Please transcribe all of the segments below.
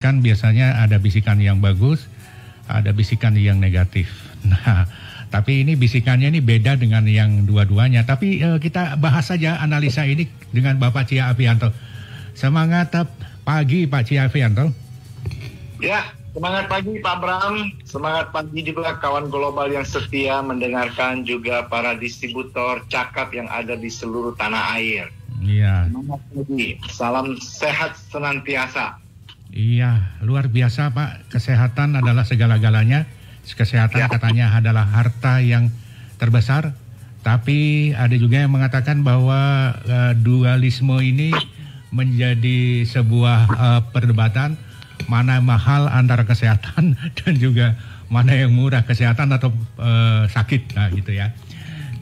Kan biasanya ada bisikan yang bagus, ada bisikan yang negatif. Nah, tapi ini bisikannya ini beda dengan yang dua-duanya. Tapi kita bahas saja analisa ini dengan Bapak Cia Afianto. Semangat pagi Pak Cia Afianto. Ya, semangat pagi Pak Bram. Semangat pagi juga kawan global yang setia mendengarkan, juga para distributor cakap yang ada di seluruh tanah air. Iya. Semangat pagi. Salam sehat senantiasa. Iya, luar biasa Pak. Kesehatan adalah segala-galanya. Kesehatan katanya adalah harta yang terbesar. Tapi ada juga yang mengatakan bahwa dualisme ini menjadi sebuah perdebatan. Mana mahal antara kesehatan dan juga mana yang murah, kesehatan atau sakit. Nah gitu ya.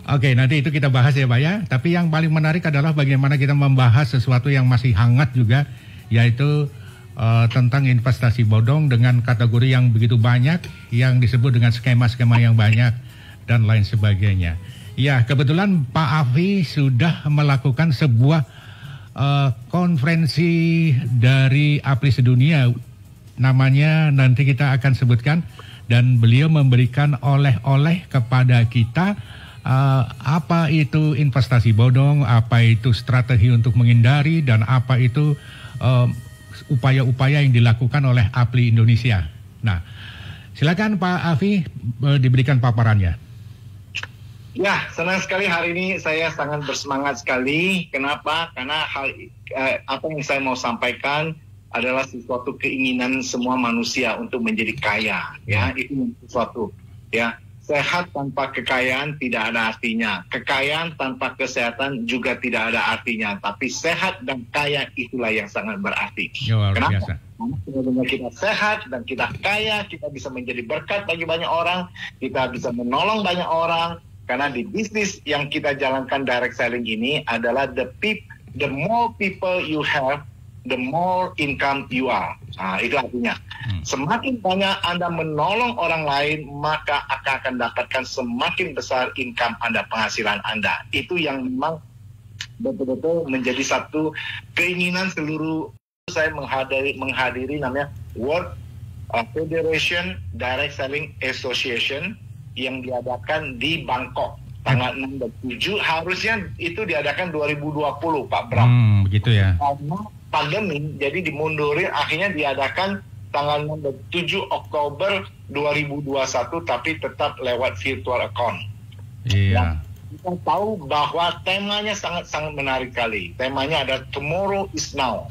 Oke, nanti itu kita bahas ya Pak ya. Tapi yang paling menarik adalah bagaimana kita membahas sesuatu yang masih hangat juga, yaitu tentang investasi bodong dengan kategori yang begitu banyak, yang disebut dengan skema-skema yang banyak dan lain sebagainya. Ya, kebetulan Pak Afi sudah melakukan sebuah konferensi dari APRI sedunia, namanya nanti kita akan sebutkan, dan beliau memberikan oleh-oleh kepada kita apa itu investasi bodong, apa itu strategi untuk menghindari, dan apa itu upaya-upaya yang dilakukan oleh APRI Indonesia. Nah, silakan Pak Afi diberikan paparannya. Ya, senang sekali hari ini, saya sangat bersemangat sekali. Kenapa? Karena apa yang saya mau sampaikan adalah sesuatu keinginan semua manusia untuk menjadi kaya. Ya, itu sesuatu. Ya, sehat tanpa kekayaan tidak ada artinya. Kekayaan tanpa kesehatan juga tidak ada artinya. Tapi sehat dan kaya itulah yang sangat berarti. Kenapa? Biasa. Karena kita sehat dan kita kaya, kita bisa menjadi berkat bagi banyak orang, kita bisa menolong banyak orang. Karena di bisnis yang kita jalankan direct selling ini adalah the more people you have, the more income you are. Nah, itu artinya. Semakin banyak Anda menolong orang lain, maka akan dapatkan semakin besar income Anda, penghasilan Anda. Itu yang memang betul-betul menjadi satu keinginan seluruh. Saya menghadiri namanya World Federation Direct Selling Association yang diadakan di Bangkok tanggal 6 dan 7. Harusnya itu diadakan 2020 Pak Bram. Begitu ya. Karena pandemi jadi dimundurin, akhirnya diadakan tanggal 6 dan 7 Oktober 2021, tapi tetap lewat virtual account. Iya. Nah, kita tahu bahwa temanya sangat-sangat menarik sekali. Temanya ada Tomorrow is Now.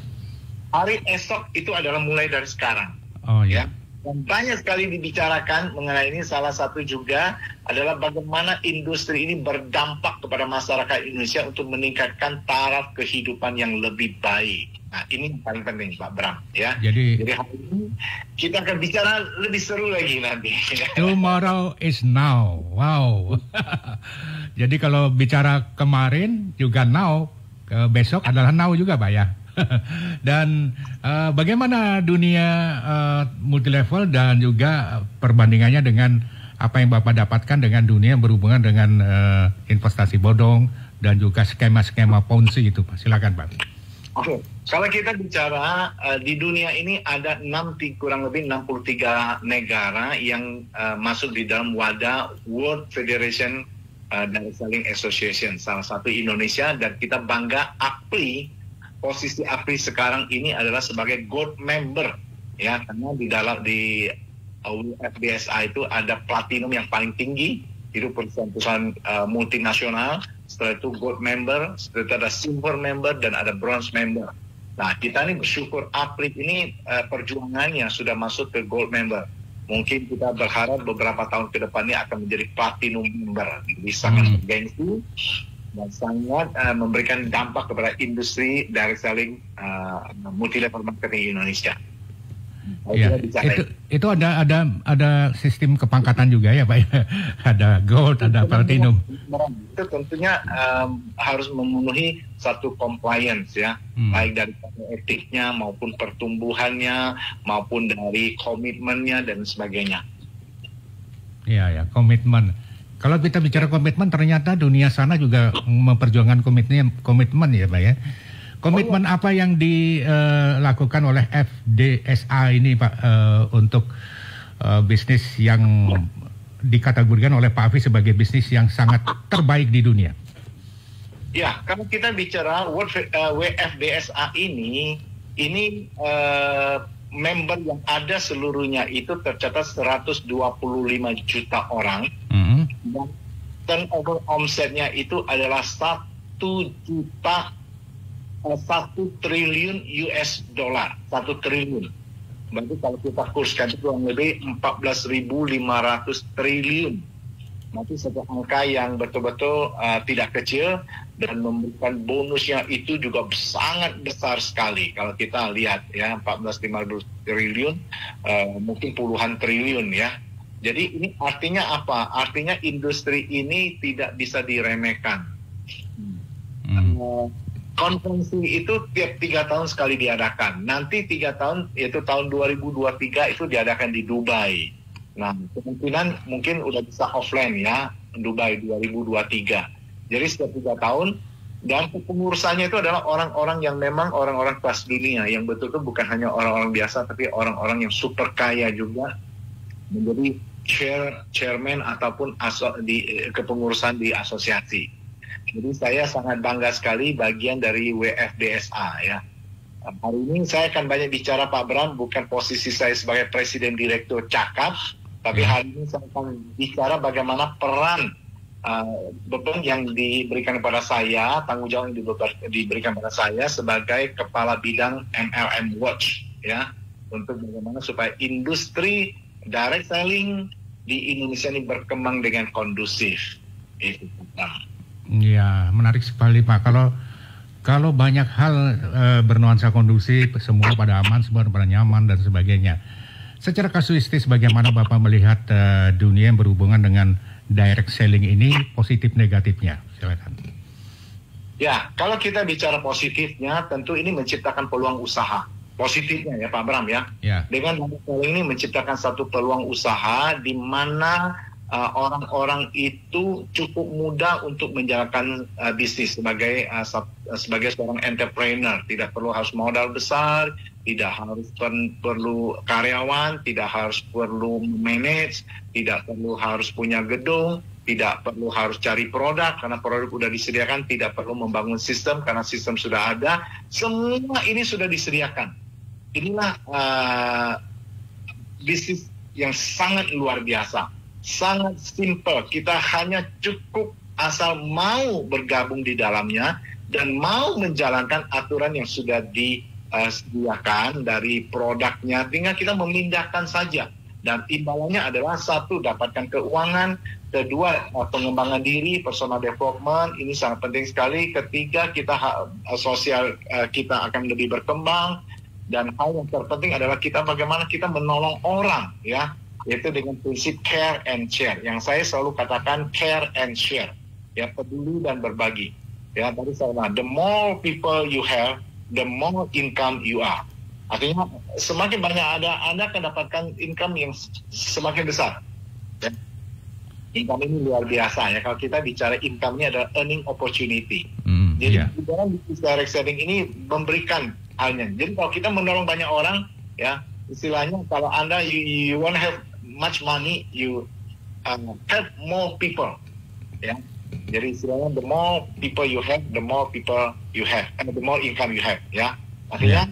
Hari esok itu adalah mulai dari sekarang. Oh iya. Ya. Dan banyak sekali dibicarakan mengenai ini. Salah satu juga adalah bagaimana industri ini berdampak kepada masyarakat Indonesia untuk meningkatkan taraf kehidupan yang lebih baik. Nah, ini yang paling penting Pak Bram ya. Jadi hari ini kita akan bicara lebih seru lagi nanti. Tomorrow is now. Wow. Jadi kalau bicara kemarin juga now, besok adalah now juga Pak ya. Dan bagaimana dunia multilevel dan juga perbandingannya dengan apa yang Bapak dapatkan dengan dunia yang berhubungan dengan investasi bodong dan juga skema-skema ponzi itu Pak. Silakan Pak. Oke, kalau kita bicara di dunia ini ada kurang lebih 63 negara yang masuk di dalam wadah World Federation Direct Selling Association. Salah satu Indonesia, dan kita bangga APRI. Posisi APRI sekarang ini adalah sebagai gold member ya, karena di FBSA itu ada platinum yang paling tinggi, itu perusahaan multinasional. Setelah itu gold member, setelah itu ada silver member, dan ada bronze member. Nah, kita ini bersyukur APRI ini perjuangannya sudah masuk ke gold member. Mungkin kita berharap beberapa tahun ke depannya akan menjadi platinum member. Jadi sangat bergengsi dan sangat memberikan dampak kepada industri direct selling multi-level marketing Indonesia. Ya, itu ada sistem kepangkatan juga ya Pak ya? Ada gold, ada platinum. Itu tentunya harus memenuhi satu compliance ya, baik dari etiknya maupun pertumbuhannya maupun dari komitmennya dan sebagainya. Iya ya, komitmen. Kalau kita bicara komitmen, ternyata dunia sana juga memperjuangkan komitmen ya Pak ya. Komitmen apa yang dilakukan oleh FDSA ini Pak untuk bisnis yang dikategorikan oleh Pak Hafiz sebagai bisnis yang sangat terbaik di dunia? Ya, kalau kita bicara WFDSA ini member yang ada seluruhnya itu tercatat 125 juta orang. Dan turnover omsetnya itu adalah 1 triliun US dollar, 1 triliun. Berarti kalau kita kurskan itu kurang lebih 14.500 triliun. Nanti satu angka yang betul-betul tidak kecil dan memberikan bonusnya itu juga sangat besar sekali. Kalau kita lihat ya 14.500 triliun, mungkin puluhan triliun ya. Jadi ini artinya apa? Artinya industri ini tidak bisa diremehkan. Konferensi itu tiap 3 tahun sekali diadakan. Nanti 3 tahun, yaitu tahun 2023 itu diadakan di Dubai. Nah, kemungkinan mungkin udah bisa offline ya, Dubai 2023. Jadi setiap 3 tahun, dan pengurusannya itu adalah orang-orang yang memang orang-orang kelas dunia, yang betul-betul bukan hanya orang-orang biasa, tapi orang-orang yang super kaya juga, menjadi chairman ataupun kepengurusan di asosiasi. Jadi saya sangat bangga sekali bagian dari WFDSA ya. Hari ini saya akan banyak bicara Pak Bram, bukan posisi saya sebagai Presiden Direktur Cakap, tapi hari ini saya akan bicara bagaimana peran beban yang diberikan kepada saya, tanggung jawab yang diberikan kepada saya sebagai Kepala Bidang MLM Watch ya, untuk bagaimana supaya industri direct selling di Indonesia ini berkembang dengan kondusif. Itu Pak. Ya, menarik sekali Pak. Kalau banyak hal bernuansa kondusif, semua pada aman, semua pada nyaman dan sebagainya. Secara kasuistis, bagaimana Bapak melihat dunia yang berhubungan dengan direct selling ini, positif negatifnya? Silakan. Ya, kalau kita bicara positifnya, tentu ini menciptakan peluang usaha. Positifnya ya Pak Bram ya. Dengan direct selling ini menciptakan satu peluang usaha di mana orang-orang itu cukup mudah untuk menjalankan bisnis sebagai seorang entrepreneur. Tidak perlu harus modal besar, tidak harus perlu karyawan, tidak harus perlu manage, tidak perlu harus punya gedung, tidak perlu harus cari produk karena produk sudah disediakan, tidak perlu membangun sistem karena sistem sudah ada. Semua ini sudah disediakan. Inilah bisnis yang sangat luar biasa. Sangat simple, kita hanya cukup asal mau bergabung di dalamnya dan mau menjalankan aturan yang sudah disediakan dari produknya, tinggal kita memindahkan saja. Dan imbalannya adalah satu, dapatkan keuangan, kedua pengembangan diri, personal development, ini sangat penting sekali. Ketiga, kita sosial kita akan lebih berkembang, dan hal yang terpenting adalah kita bagaimana kita menolong orang ya, yaitu dengan prinsip care and share. Yang saya selalu katakan care and share, ya, peduli dan berbagi. Ya, tadi saya bilang, the more people you have, the more income you are. Artinya semakin banyak Anda akan dapatkan income yang semakin besar. Ya. Income ini luar biasa ya. Kalau kita bicara income ini adalah earning opportunity. Jadi dalam bisnis direct selling ini memberikan halnya. Jadi kalau kita menolong banyak orang, ya, istilahnya kalau Anda you want to have much money, you help more people, ya. Jadi istilahnya the more people you have, the more people you have, and the more income you have, ya. Artinya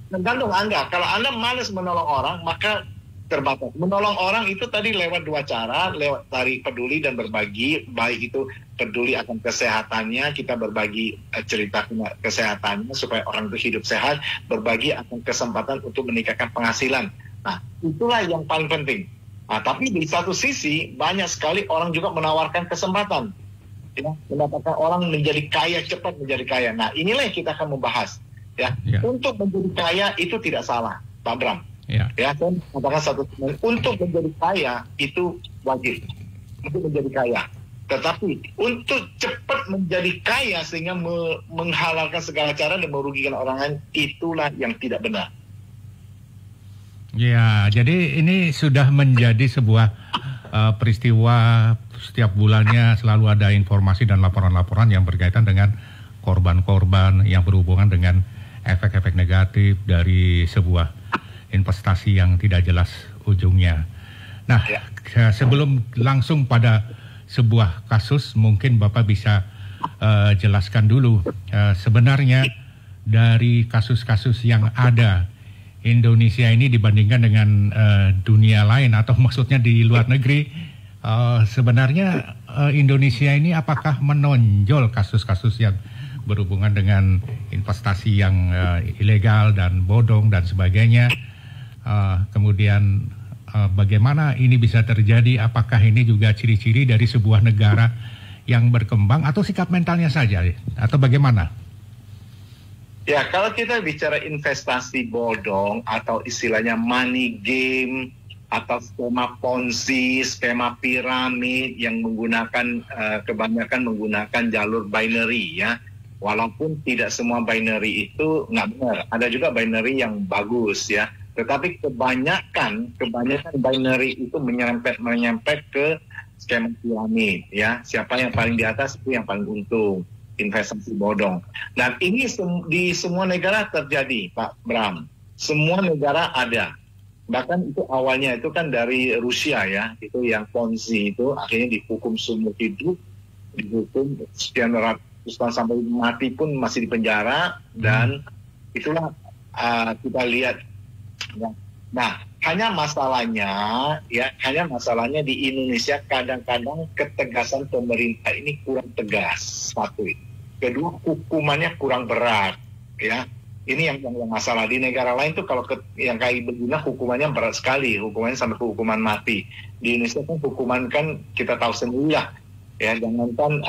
tergantung Anda. Kalau Anda malas menolong orang, maka terbatas. Menolong orang itu tadi lewat 2 cara, lewat dari peduli dan berbagi. Baik itu peduli akan kesehatannya, kita berbagi cerita kesehatannya supaya orang itu hidup sehat, berbagi akan kesempatan untuk meningkatkan penghasilan. Nah, itulah yang paling penting. Nah, tapi di satu sisi banyak sekali orang juga menawarkan kesempatan, ya, mendapatkan orang menjadi kaya, cepat menjadi kaya. Nah, inilah yang kita akan membahas. Ya, untuk menjadi kaya itu tidak salah, Pak Bram. Ya, saya katakan satu, untuk menjadi kaya itu wajib untuk menjadi kaya. Tetapi untuk cepat menjadi kaya sehingga menghalalkan segala cara dan merugikan orang lain, itulah yang tidak benar. Ya, jadi ini sudah menjadi sebuah peristiwa setiap bulannya selalu ada informasi dan laporan-laporan yang berkaitan dengan korban-korban yang berhubungan dengan efek-efek negatif dari sebuah investasi yang tidak jelas ujungnya. Nah, sebelum langsung pada sebuah kasus, mungkin Bapak bisa jelaskan dulu sebenarnya dari kasus-kasus yang ada Indonesia ini dibandingkan dengan dunia lain, atau maksudnya di luar negeri, sebenarnya Indonesia ini apakah menonjol kasus-kasus yang berhubungan dengan investasi yang ilegal dan bodong dan sebagainya. Kemudian bagaimana ini bisa terjadi? Apakah ini juga ciri-ciri dari sebuah negara yang berkembang atau sikap mentalnya saja, atau bagaimana? Ya, kalau kita bicara investasi bodong atau istilahnya money game atau skema Ponzi, skema piramid yang menggunakan kebanyakan menggunakan jalur binary ya. Walaupun tidak semua binary itu nggak benar, ada juga binary yang bagus ya. Tetapi kebanyakan binary itu menyerempet ke skema piramid ya. Siapa yang paling di atas itu yang paling untung, investasi bodong. Dan ini di semua negara terjadi, Pak Bram. Semua negara ada. Bahkan itu awalnya itu kan dari Rusia ya, itu yang Ponzi itu akhirnya dihukum seumur hidup, dihukum sekian ratus tahun sampai mati pun masih di penjara, dan itulah kita lihat. Nah, hanya masalahnya di Indonesia kadang-kadang ketegasan pemerintah ini kurang tegas, satu. Kedua, hukumannya kurang berat, ya. Ini yang masalah. Di negara lain tuh kalau yang kayak begini hukumannya berat sekali, hukumannya sampai ke hukuman mati. Di Indonesia kan hukuman kan kita tahu sendiri lah, ya, jangankan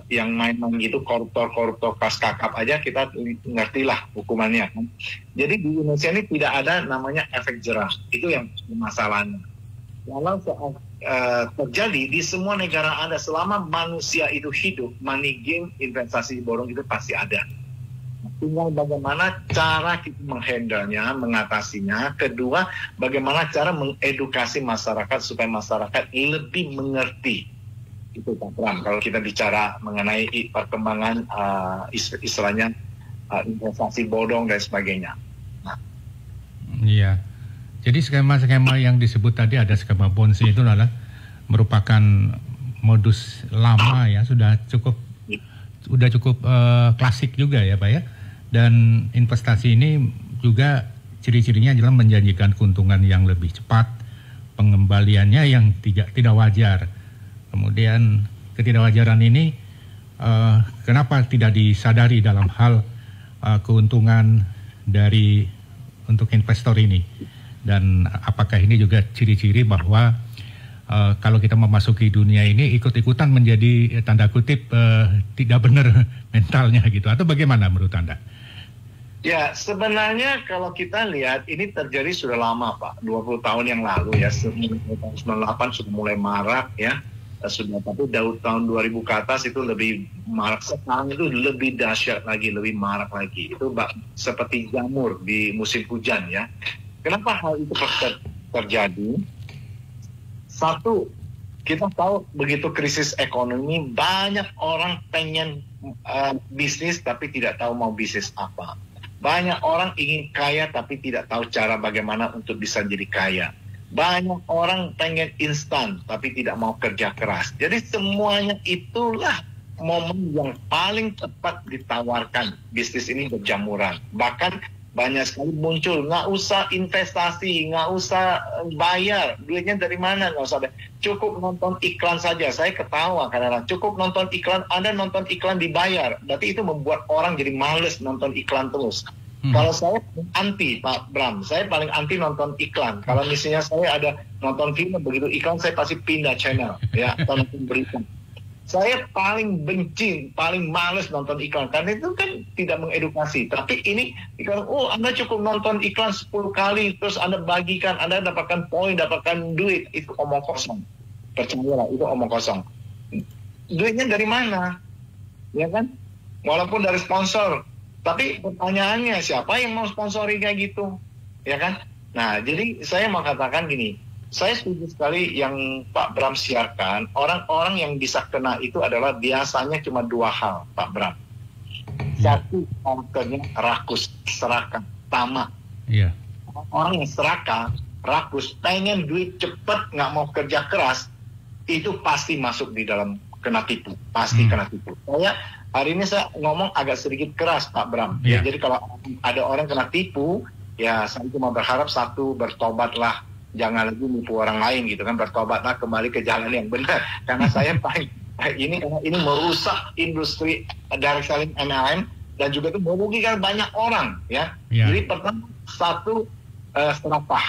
yang main-main gitu, koruptor kelas kakap aja kita ngerti lah hukumannya kan. Jadi di Indonesia ini tidak ada namanya efek jerah, itu yang masalahnya. Kalau soal terjadi di semua negara ada, selama manusia itu hidup, money game, investasi bodong itu pasti ada. Tinggal bagaimana cara kita menghandle-nya, mengatasinya. Kedua, bagaimana cara mengedukasi masyarakat supaya masyarakat lebih mengerti. Itu Pak Bram, kalau kita bicara mengenai perkembangan istilahnya investasi bodong dan sebagainya. Nah. Iya, jadi skema-skema yang disebut tadi, ada skema Ponzi, itu adalah merupakan modus lama ya, sudah cukup klasik juga ya Pak ya. Dan investasi ini juga ciri-cirinya adalah menjanjikan keuntungan yang lebih cepat, pengembaliannya yang tidak wajar. Kemudian ketidakwajaran ini kenapa tidak disadari dalam hal keuntungan untuk investor ini, dan apakah ini juga ciri-ciri bahwa kalau kita memasuki dunia ini ikut-ikutan menjadi tanda kutip tidak benar mentalnya gitu, atau bagaimana menurut Anda? Ya, sebenarnya kalau kita lihat ini terjadi sudah lama Pak, 20 tahun yang lalu ya, tahun 98 sudah mulai marak ya. Sudah, tapi tahun 2000 ke atas itu lebih marak. Sekarang itu lebih dahsyat lagi, lebih marak lagi. Itu seperti jamur di musim hujan ya. Kenapa hal itu terjadi? Satu, kita tahu begitu krisis ekonomi, banyak orang pengen bisnis tapi tidak tahu mau bisnis apa. Banyak orang ingin kaya tapi tidak tahu cara bagaimana untuk bisa jadi kaya. Banyak orang pengen instan tapi tidak mau kerja keras. Jadi semuanya itulah momen yang paling tepat ditawarkan bisnis ini berjamuran. Bahkan banyak sekali muncul, nggak usah investasi, nggak usah bayar, duitnya dari mana, nggak usah bayar. Cukup nonton iklan saja. Saya ketawa karena cukup nonton iklan, Anda nonton iklan dibayar, berarti itu membuat orang jadi males nonton iklan terus. Kalau saya anti Pak Bram, saya paling anti nonton iklan. Kalau misalnya saya ada nonton film begitu iklan, saya pasti pindah channel ya, atau nonton berita. Saya paling benci, paling males nonton iklan karena itu kan tidak mengedukasi. Tapi ini iklan, Anda cukup nonton iklan 10 kali terus Anda bagikan, Anda dapatkan poin, dapatkan duit, itu omong kosong. Percayalah, itu omong kosong. Duitnya dari mana? Ya kan? Walaupun dari sponsor. Tapi pertanyaannya, siapa yang mau sponsori kayak gitu? Ya kan? Nah, jadi saya mau katakan gini, Saya setuju sekali yang Pak Bram siarkan. Orang-orang yang bisa kena itu adalah biasanya cuma dua hal, Pak Bram. Satu, karakternya rakus, serakah, tamak. Iya. Orang yang serakah, rakus, pengen duit cepat, nggak mau kerja keras, itu pasti masuk di dalam kena tipu, pasti kena tipu. Hari ini saya ngomong agak sedikit keras, Pak Bram. Ya, jadi kalau ada orang kena tipu, ya saya cuma berharap satu, bertobatlah, jangan lagi nipu orang lain gitu kan, bertobatlah kembali ke jalan yang benar. Karena saya ini merusak industri direct selling MLM dan juga itu merugikan banyak orang, ya. Jadi pertama satu, serakah.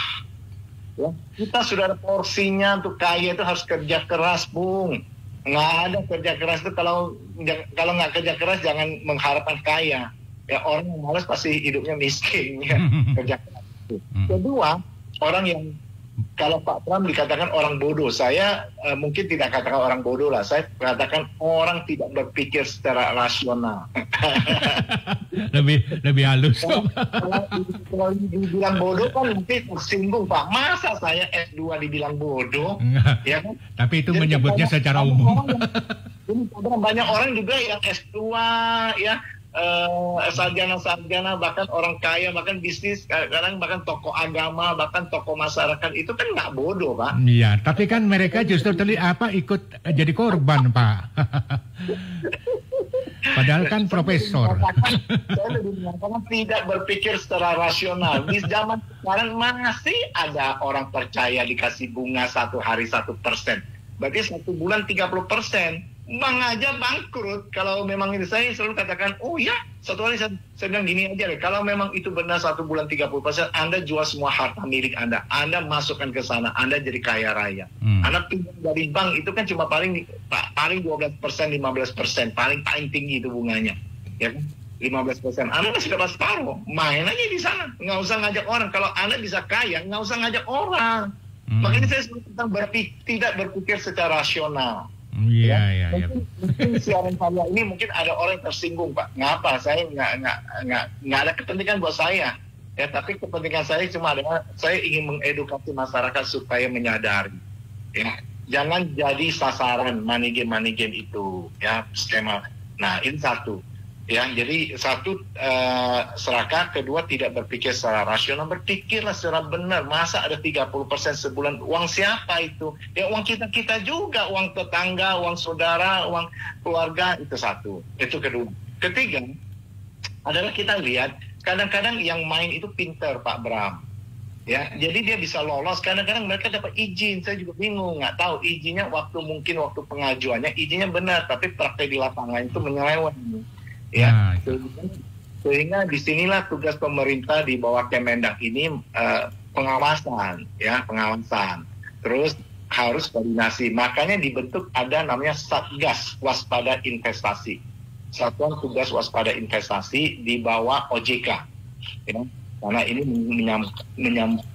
Ya, kita sudah ada porsinya untuk kaya itu harus kerja keras, Bung. Nggak ada kerja keras itu kalau nggak kerja keras jangan mengharapkan kaya. Ya, orang yang malas pasti hidupnya miskin, ya. Kerja keras itu. Kedua, orang yang kalau Pak Pram dikatakan orang bodoh, saya mungkin tidak katakan orang bodoh lah. Saya katakan orang tidak berpikir secara rasional. lebih halus. Kalau dibilang bodoh kan mungkin tersinggung, Pak. Masa saya S2 dibilang bodoh? Ya kan? Tapi itu jadi menyebutnya secara umum. Banyak orang juga yang S2, ya. Sarjana-sarjana, bahkan orang kaya, bahkan bisnis, kadang bahkan tokoh agama, bahkan tokoh masyarakat itu kan nggak bodoh, Pak. Iya, tapi kan mereka justru ikut jadi korban, Pak. Padahal kan profesor. Saya lebih mengatakan tidak berpikir secara rasional. Di zaman sekarang masih ada orang percaya dikasih bunga 1 hari 1%. Berarti 1 bulan 30%. Bang aja bangkrut. Kalau memang ini saya selalu katakan, oh ya, satu hari saya bilang gini aja deh, kalau memang itu benar 1 bulan 30%, Anda jual semua harta milik Anda masukkan ke sana, Anda jadi kaya raya. Anda pinjam dari bank itu kan cuma paling 12%, 15%, paling tinggi itu bunganya, ya kan? 15%. Anda masih dapat separuh, main aja di sana, nggak usah ngajak orang. Kalau Anda bisa kaya, nggak usah ngajak orang. Makanya saya selalu tentang tidak berpikir secara rasional. Iya. Mungkin siaran saya ini mungkin ada orang yang tersinggung, Pak. Ngapa? Saya nggak ada kepentingan buat saya. Ya, tapi kepentingan saya cuma adalah saya ingin mengedukasi masyarakat supaya menyadari. Ya, jangan jadi sasaran money game itu, ya, skema. Nah, ini satu. Ya, jadi satu, serakah, kedua tidak berpikir secara rasional, berpikirlah secara benar. Masa ada 30% sebulan, uang siapa itu? Ya uang kita juga, uang tetangga, uang saudara, uang keluarga, itu satu. Itu kedua. Ketiga adalah kita lihat kadang-kadang yang main itu pinter, Pak Bram. Ya, jadi dia bisa lolos. Kadang-kadang mereka dapat izin, saya juga bingung, nggak tahu izinnya waktu pengajuannya izinnya benar, tapi praktek di lapangan itu menyeleweng. Ya, sehingga disinilah tugas pemerintah di bawah Kemendak ini pengawasan. Terus harus koordinasi. Makanya dibentuk ada namanya Satgas Waspada Investasi, Satuan Tugas Waspada Investasi di bawah OJK. Ya, karena ini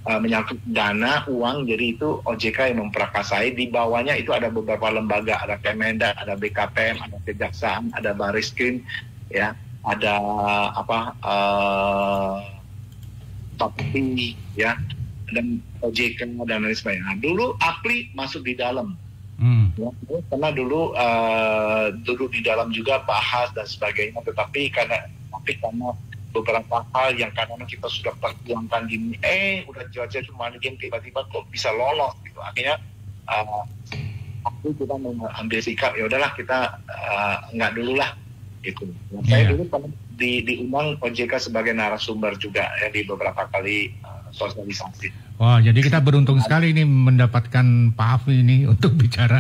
menyangkut dana uang, jadi itu OJK yang memprakarsai. Di bawahnya itu ada beberapa lembaga, ada Kemendak, ada BKPM, ada Kejaksaan, ada Bariskim. Ya, ada Bapeti, ya, dan OJK dan lain sebagainya. Dulu APRI masuk di dalam, ya, karena dulu duduk di dalam juga bahas dan sebagainya. Tetapi karena beberapa hal yang kadang kita sudah perjuangkan gini, udah jelas cuma game tiba-tiba kok bisa lolos gitu. Akhirnya kita mengambil sikap, ya udahlah kita nggak dulu lah. Gitu. Saya dulu diundang OJK sebagai narasumber juga, ya, di beberapa kali sosialisasi. Wah, jadi kita beruntung sekali ini mendapatkan Pak Afwi ini untuk bicara.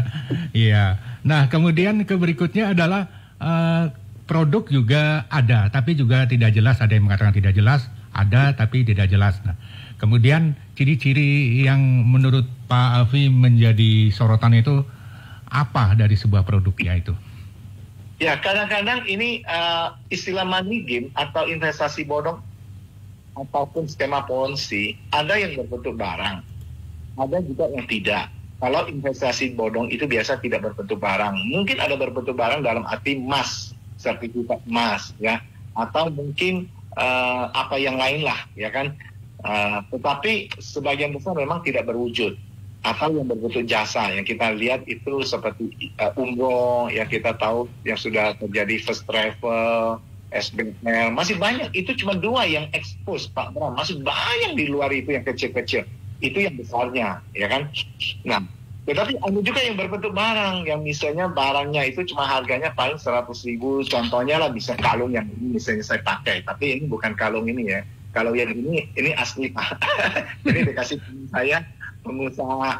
Iya. Nah, kemudian berikutnya adalah produk juga ada, tapi juga tidak jelas. Ada yang mengatakan tidak jelas, ada tapi tidak jelas. Nah, kemudian ciri-ciri yang menurut Pak Afwi menjadi sorotan itu apa dari sebuah produknya itu? Ya, kadang-kadang ini istilah money game atau investasi bodong ataupun skema ponzi, ada yang berbentuk barang, ada juga yang tidak. Kalau investasi bodong itu biasa tidak berbentuk barang. Mungkin ada berbentuk barang dalam arti emas, sertifikat emas, ya, atau mungkin apa yang lain lah, ya kan. Tetapi sebagian besar memang tidak berwujud. atau yang berbentuk jasa yang kita lihat itu seperti umroh yang kita tahu yang sudah terjadi first travel, SBL, masih banyak. Itu cuma 2 yang expose Pak Bram, masih banyak di luar itu yang kecil-kecil, itu yang besarnya ya kan. Nah tetapi ada juga yang berbentuk barang yang misalnya barangnya itu cuma harganya paling 100.000, contohnya lah bisa kalung yang ini misalnya saya pakai, tapi ini bukan kalung ini ya, kalau yang ini asli Pak. Jadi dikasih saya pengusaha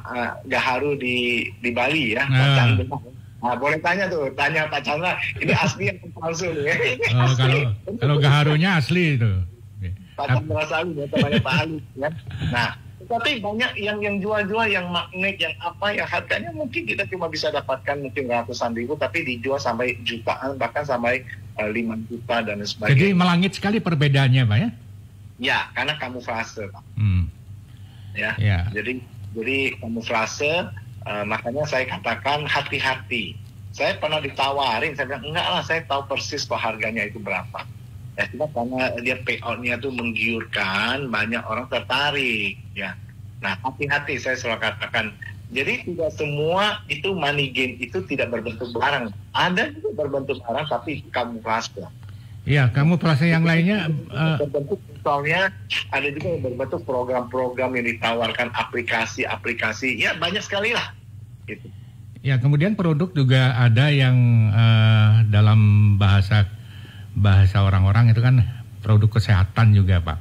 gaharu di Bali ya, Pak Chandra. Nah, boleh tanya Pak Chandra, ini asli yang palsu nih. Oh, kalau gaharunya asli itu. Pak Chandra Salu ya, temannya Pak Ali ya. Nah, tapi banyak yang jual-jual yang magnet, yang apa, yang harganya mungkin kita cuma bisa dapatkan mungkin ratusan ribu, tapi dijual sampai jutaan, bahkan sampai 5 juta dan sebagainya. Jadi melangit sekali perbedaannya Pak ya? Ya, karena kamuflase Pak. Ya. Jadi kamuflase, makanya saya katakan hati-hati. Saya pernah ditawarin, saya bilang enggak lah, saya tahu persis kok harganya itu berapa. Ya, cuma karena dia payout-nya itu menggiurkan, banyak orang tertarik. Ya, nah hati-hati saya selalu katakan. Jadi tidak semua itu money game itu tidak berbentuk barang. Ada juga berbentuk barang tapi kamuflase. Iya, kamuflase yang lainnya berbentuk, misalnya ada juga yang berbentuk program-program yang ditawarkan, aplikasi-aplikasi, ya banyak sekali lah. Gitu. Ya, kemudian produk juga ada yang dalam bahasa orang-orang itu kan produk kesehatan juga Pak,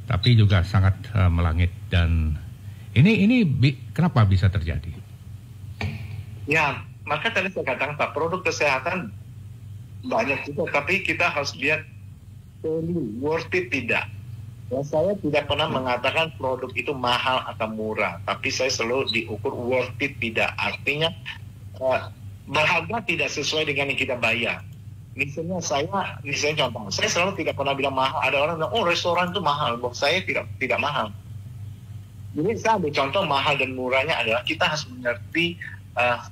tapi juga sangat melangit. Dan ini kenapa bisa terjadi? Ya, maka tadi saya katakan Pak, produk kesehatan banyak juga, tapi kita harus lihat worth it tidak. Ya, saya tidak pernah mengatakan produk itu mahal atau murah, tapi saya selalu diukur worth it tidak. Artinya berharga tidak sesuai dengan yang kita bayar. Misalnya contoh, saya selalu tidak pernah bilang mahal. Ada orang bilang, oh restoran itu mahal. Buat saya tidak mahal. Jadi saya ambil contoh mahal dan murahnya adalah kita harus mengerti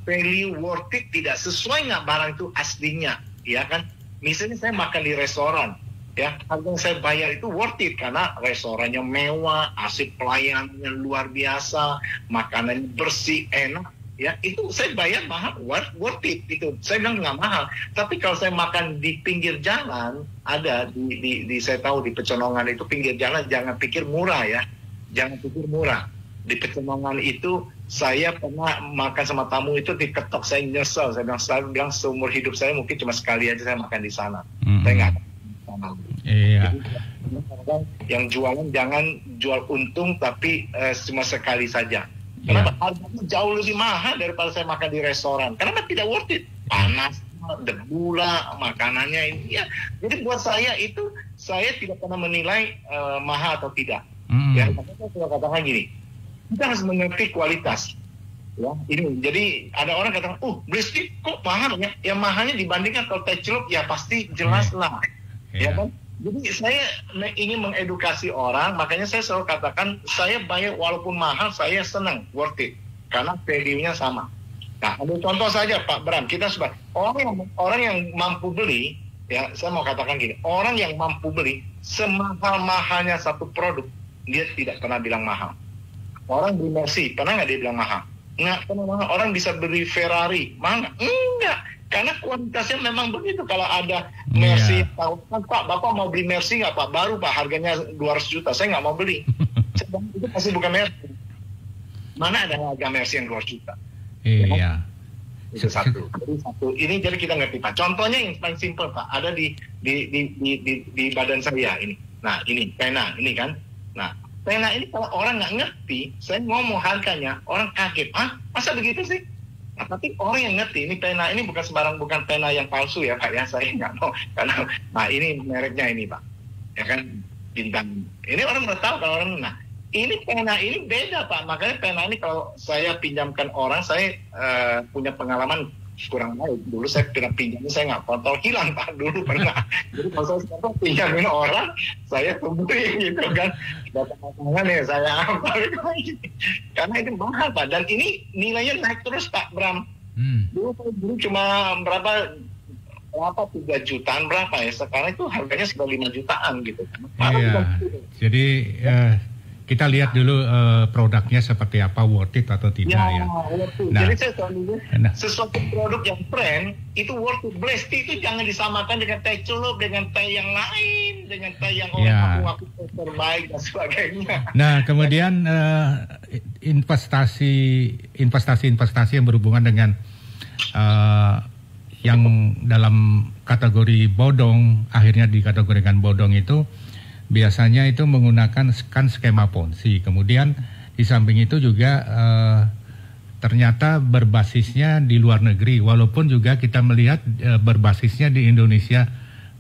value worth it tidak sesuai nggak barang itu aslinya. Ya kan, misalnya saya makan di restoran, ya harga yang saya bayar itu worth it karena restorannya mewah, asik pelayanannya luar biasa, makanannya bersih, enak, ya itu saya bayar mahal, worth it itu. Saya bilang nggak mahal. Tapi kalau saya makan di pinggir jalan, ada di saya tahu di Pecenongan itu pinggir jalan, jangan pikir murah ya, jangan pikir murah. Di Pecenongan itu saya pernah makan sama tamu itu diketok, saya nyesel. Saya bilang seumur hidup saya mungkin cuma sekali aja saya makan di sana. Saya nggak akan di sana. Iya. Jadi, yang jualan jangan jual untung tapi cuma sekali saja. Kenapa? Harganya jauh lebih mahal daripada saya makan di restoran. Kenapa tidak worth it? Panas, debu lah, makanannya ini. Ya, jadi buat saya itu saya tidak pernah menilai mahal atau tidak. Ya, makanya saya katakan gini. Kita harus mengerti kualitas, ya ini. Jadi ada orang katakan, beli stick kok mahal ya? Yang mahalnya dibandingkan kalau teh celup ya pasti jelas lah, ya kan? Jadi saya ingin mengedukasi orang, makanya saya selalu katakan saya bayar walaupun mahal, saya senang, worth it, karena value-nya sama. Nah, ambil contoh saja Pak Bram, kita sebagai orang yang mampu beli, ya saya mau katakan gini, orang yang mampu beli semahal-mahalnya satu produk, dia tidak pernah bilang mahal. Orang beli Mercy, pernah nggak dia bilang mahal? Nggak pernah mahal. Orang bisa beli Ferrari, mahal nggak? Enggak, karena kualitasnya memang begitu. Kalau ada Mercy, tahu kan Pak, Bapak mau beli Mercy nggak Pak? Baru Pak, harganya 200 juta, saya nggak mau beli. Itu pasti bukan Mercy. Mana ada harga Mercy yang 200 juta? Iya. Itu satu. Jadi kita ngerti Pak. Contohnya yang paling simpel Pak, ada di badan saya ini. Nah ini pena ini kan. Nah pena ini kalau orang nggak ngerti, saya ngomong harganya, orang kaget. Masa begitu sih? Nah, tapi orang yang ngerti, ini pena ini bukan pena yang palsu ya Pak ya, saya nggak mau. Karena, nah ini mereknya ini Pak, ya kan bintang. Ini orang udah tahu kalau orang, nah ini pena ini beda Pak. Makanya pena ini kalau saya pinjamkan orang, saya punya pengalaman kurang baik. Dulu saya pernah pinjamin, saya nggak kontol, hilang Pak dulu pernah. Jadi kalau saya pinjamin orang, saya temui gitu kan. Data pasangan ya saya apa karena itu mahal Pak. Dan ini nilainya naik terus Pak Bram. Dulu cuma berapa 3 jutaan berapa ya. Sekarang itu harganya sudah 5 jutaan gitu. Iya. Jadi kita lihat dulu produknya seperti apa, worth it atau tidak ya. Nah, jadi saya selalu sesuatu produk yang brand itu worth it. Black tea itu jangan disamakan dengan teh celup, dengan teh yang lain, dengan teh yang orang ngaku terbaik dan sebagainya. Nah, kemudian investasi yang berhubungan dengan yang dalam kategori bodong, akhirnya dikategorikan bodong itu biasanya itu menggunakan skema Ponzi. Kemudian di samping itu juga ternyata berbasisnya di luar negeri, walaupun juga kita melihat berbasisnya di Indonesia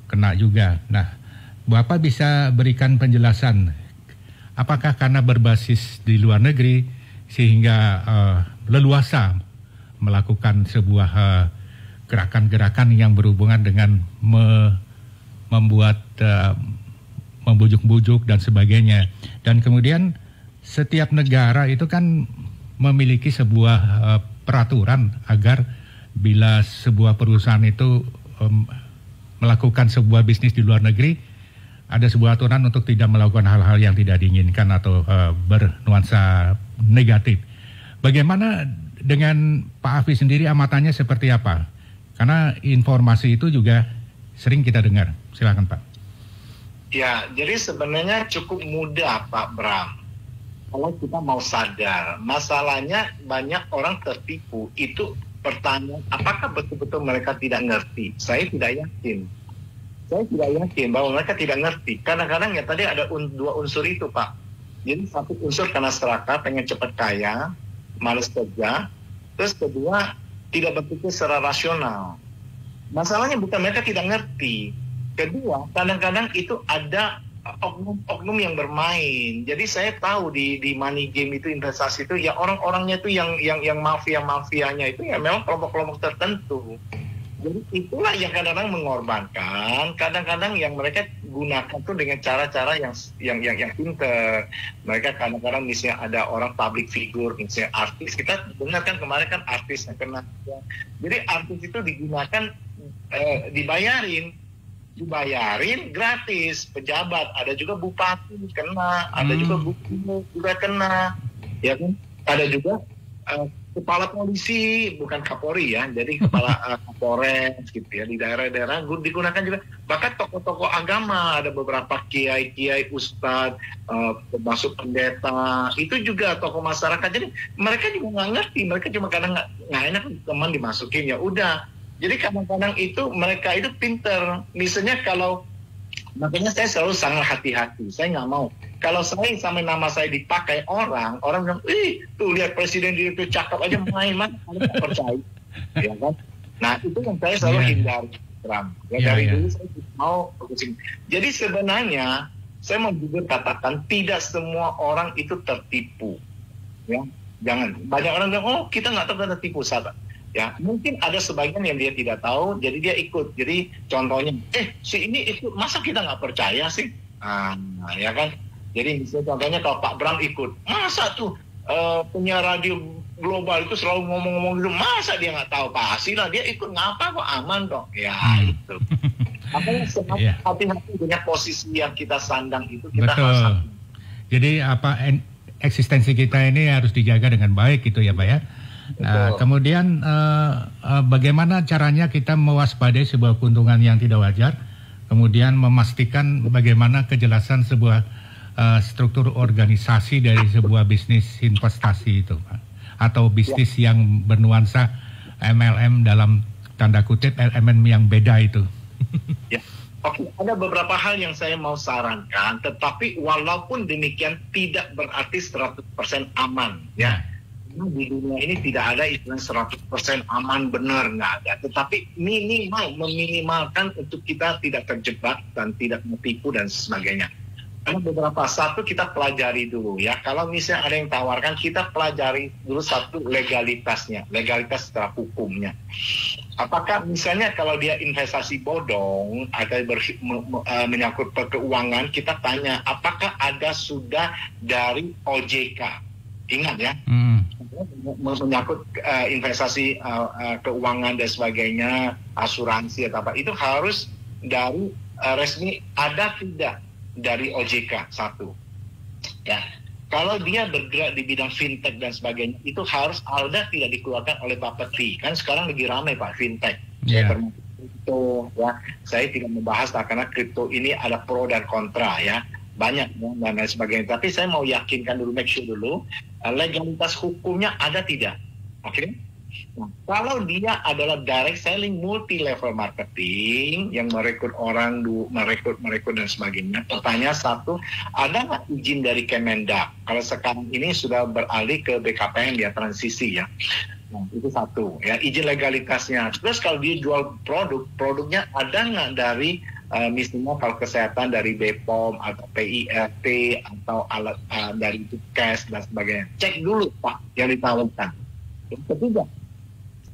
kena juga. Nah, Bapak bisa berikan penjelasan, apakah karena berbasis di luar negeri sehingga leluasa melakukan sebuah gerakan-gerakan yang berhubungan dengan membuat membujuk-bujuk dan sebagainya. Dan kemudian setiap negara itu kan memiliki sebuah peraturan agar bila sebuah perusahaan itu melakukan sebuah bisnis di luar negeri, ada sebuah aturan untuk tidak melakukan hal-hal yang tidak diinginkan atau bernuansa negatif. Bagaimana dengan Pak Afi sendiri, amatannya seperti apa? Karena informasi itu juga sering kita dengar. Silakan Pak. Ya, jadi sebenarnya cukup mudah Pak Bram. Kalau kita mau sadar, masalahnya banyak orang tertipu. Itu pertanyaan, apakah betul-betul mereka tidak ngerti? Saya tidak yakin. Saya tidak yakin bahwa mereka tidak ngerti. Kadang-kadang ya tadi ada dua unsur itu Pak. Jadi satu unsur karena serakah, pengen cepat kaya, malas kerja. Terus kedua, tidak berpikir secara rasional. Masalahnya bukan mereka tidak ngerti. Kedua, kadang-kadang itu ada oknum yang bermain. Jadi saya tahu di money game itu, investasi itu ya orang-orangnya itu yang mafia-mafianya itu ya memang kelompok-kelompok tertentu. Jadi itulah yang kadang-kadang mengorbankan, kadang-kadang yang mereka gunakan tuh dengan cara-cara yang pinter. Mereka kadang-kadang misalnya ada orang public figure, misalnya artis. Kita dengar kan kemarin kan artis yang kena. Jadi artis itu digunakan dibayarin gratis, pejabat, ada juga bupati kena, ada juga gubernur juga kena, ya kan? Ada juga kepala polisi, bukan Kapolri ya, jadi kepala Kapolres gitu ya, di daerah-daerah digunakan juga. Bahkan tokoh-tokoh agama, ada beberapa kiai-kiai, ustadz, termasuk pendeta, itu juga tokoh masyarakat. Jadi mereka juga nggak ngerti, mereka cuma kadang nggak enak teman dimasukin, ya udah. Jadi kadang-kadang itu mereka itu pinter. Misalnya makanya saya selalu sangat hati-hati. Saya nggak mau. Kalau saya sampai nama saya dipakai orang bilang, tuh lihat presiden itu cakep aja main-main, kalian nggak percaya, ya kan? Nah itu yang saya selalu hindari, Trump. Dari dulu saya mau fokusin. Jadi sebenarnya saya mau jujur katakan, tidak semua orang itu tertipu. Ya, jangan. Banyak orang bilang, kita nggak tahu tertipu, sahabat. Ya, mungkin ada sebagian yang dia tidak tahu, jadi dia ikut. Jadi contohnya, si ini ikut, masa kita nggak percaya sih? Ya kan? Jadi misalnya contohnya kalau Pak Bram ikut, masa tuh punya radio global itu selalu ngomong-ngomong gitu, masa dia nggak tahu? Pastilah dia ikut, ngapa kok aman dong? Ya itu. Makanya hati-hati dengan posisi yang kita sandang itu kita harus. Jadi eksistensi kita ini harus dijaga dengan baik gitu ya Pak ya. Nah, kemudian bagaimana caranya kita mewaspadai sebuah keuntungan yang tidak wajar, kemudian memastikan bagaimana kejelasan sebuah struktur organisasi dari sebuah bisnis investasi itu, Pak, atau bisnis yang bernuansa MLM dalam tanda kutip MLM yang beda itu. Ya. Oke, ada beberapa hal yang saya mau sarankan, tetapi walaupun demikian tidak berarti 100% aman, ya. Di dunia ini tidak ada istilah 100% aman benar, nggak ada. Tetapi meminimalkan untuk kita tidak terjebak dan tidak menipu dan sebagainya. Karena satu kita pelajari dulu ya. Kalau misalnya ada yang tawarkan, kita pelajari dulu satu legalitasnya, legalitas secara hukumnya. Apakah misalnya kalau dia investasi bodong atau menyangkut keuangan, kita tanya apakah ada sudah dari OJK. Ingat ya, menyangkut investasi keuangan dan sebagainya, asuransi atau apa, itu harus dari resmi, ada tidak dari OJK satu. Ya, Kalau dia bergerak di bidang fintech dan sebagainya, itu harus ALDA tidak dikeluarkan oleh Bapeti. Kan sekarang lagi ramai Pak fintech. Yeah. Kripto, ya. Saya tidak membahas karena kripto ini ada pro dan kontra ya. Banyak ya, dan lain sebagainya. Tapi saya mau yakinkan dulu, make sure dulu, legalitas hukumnya ada tidak. Oke? Nah, kalau dia adalah direct selling multi level marketing yang merekrut orang, merekrut dan sebagainya. Pertanyaan satu, ada nggak izin dari Kemendak? Kalau sekarang ini sudah beralih ke BKPM ya, transisi ya. Nah, itu satu ya, izin legalitasnya. Terus kalau dia jual produknya ada nggak dari misalnya kalau kesehatan dari BPOM atau PIRT atau alat dari cash dan sebagainya. Cek dulu Pak yang ditawarkan. Yang ketiga,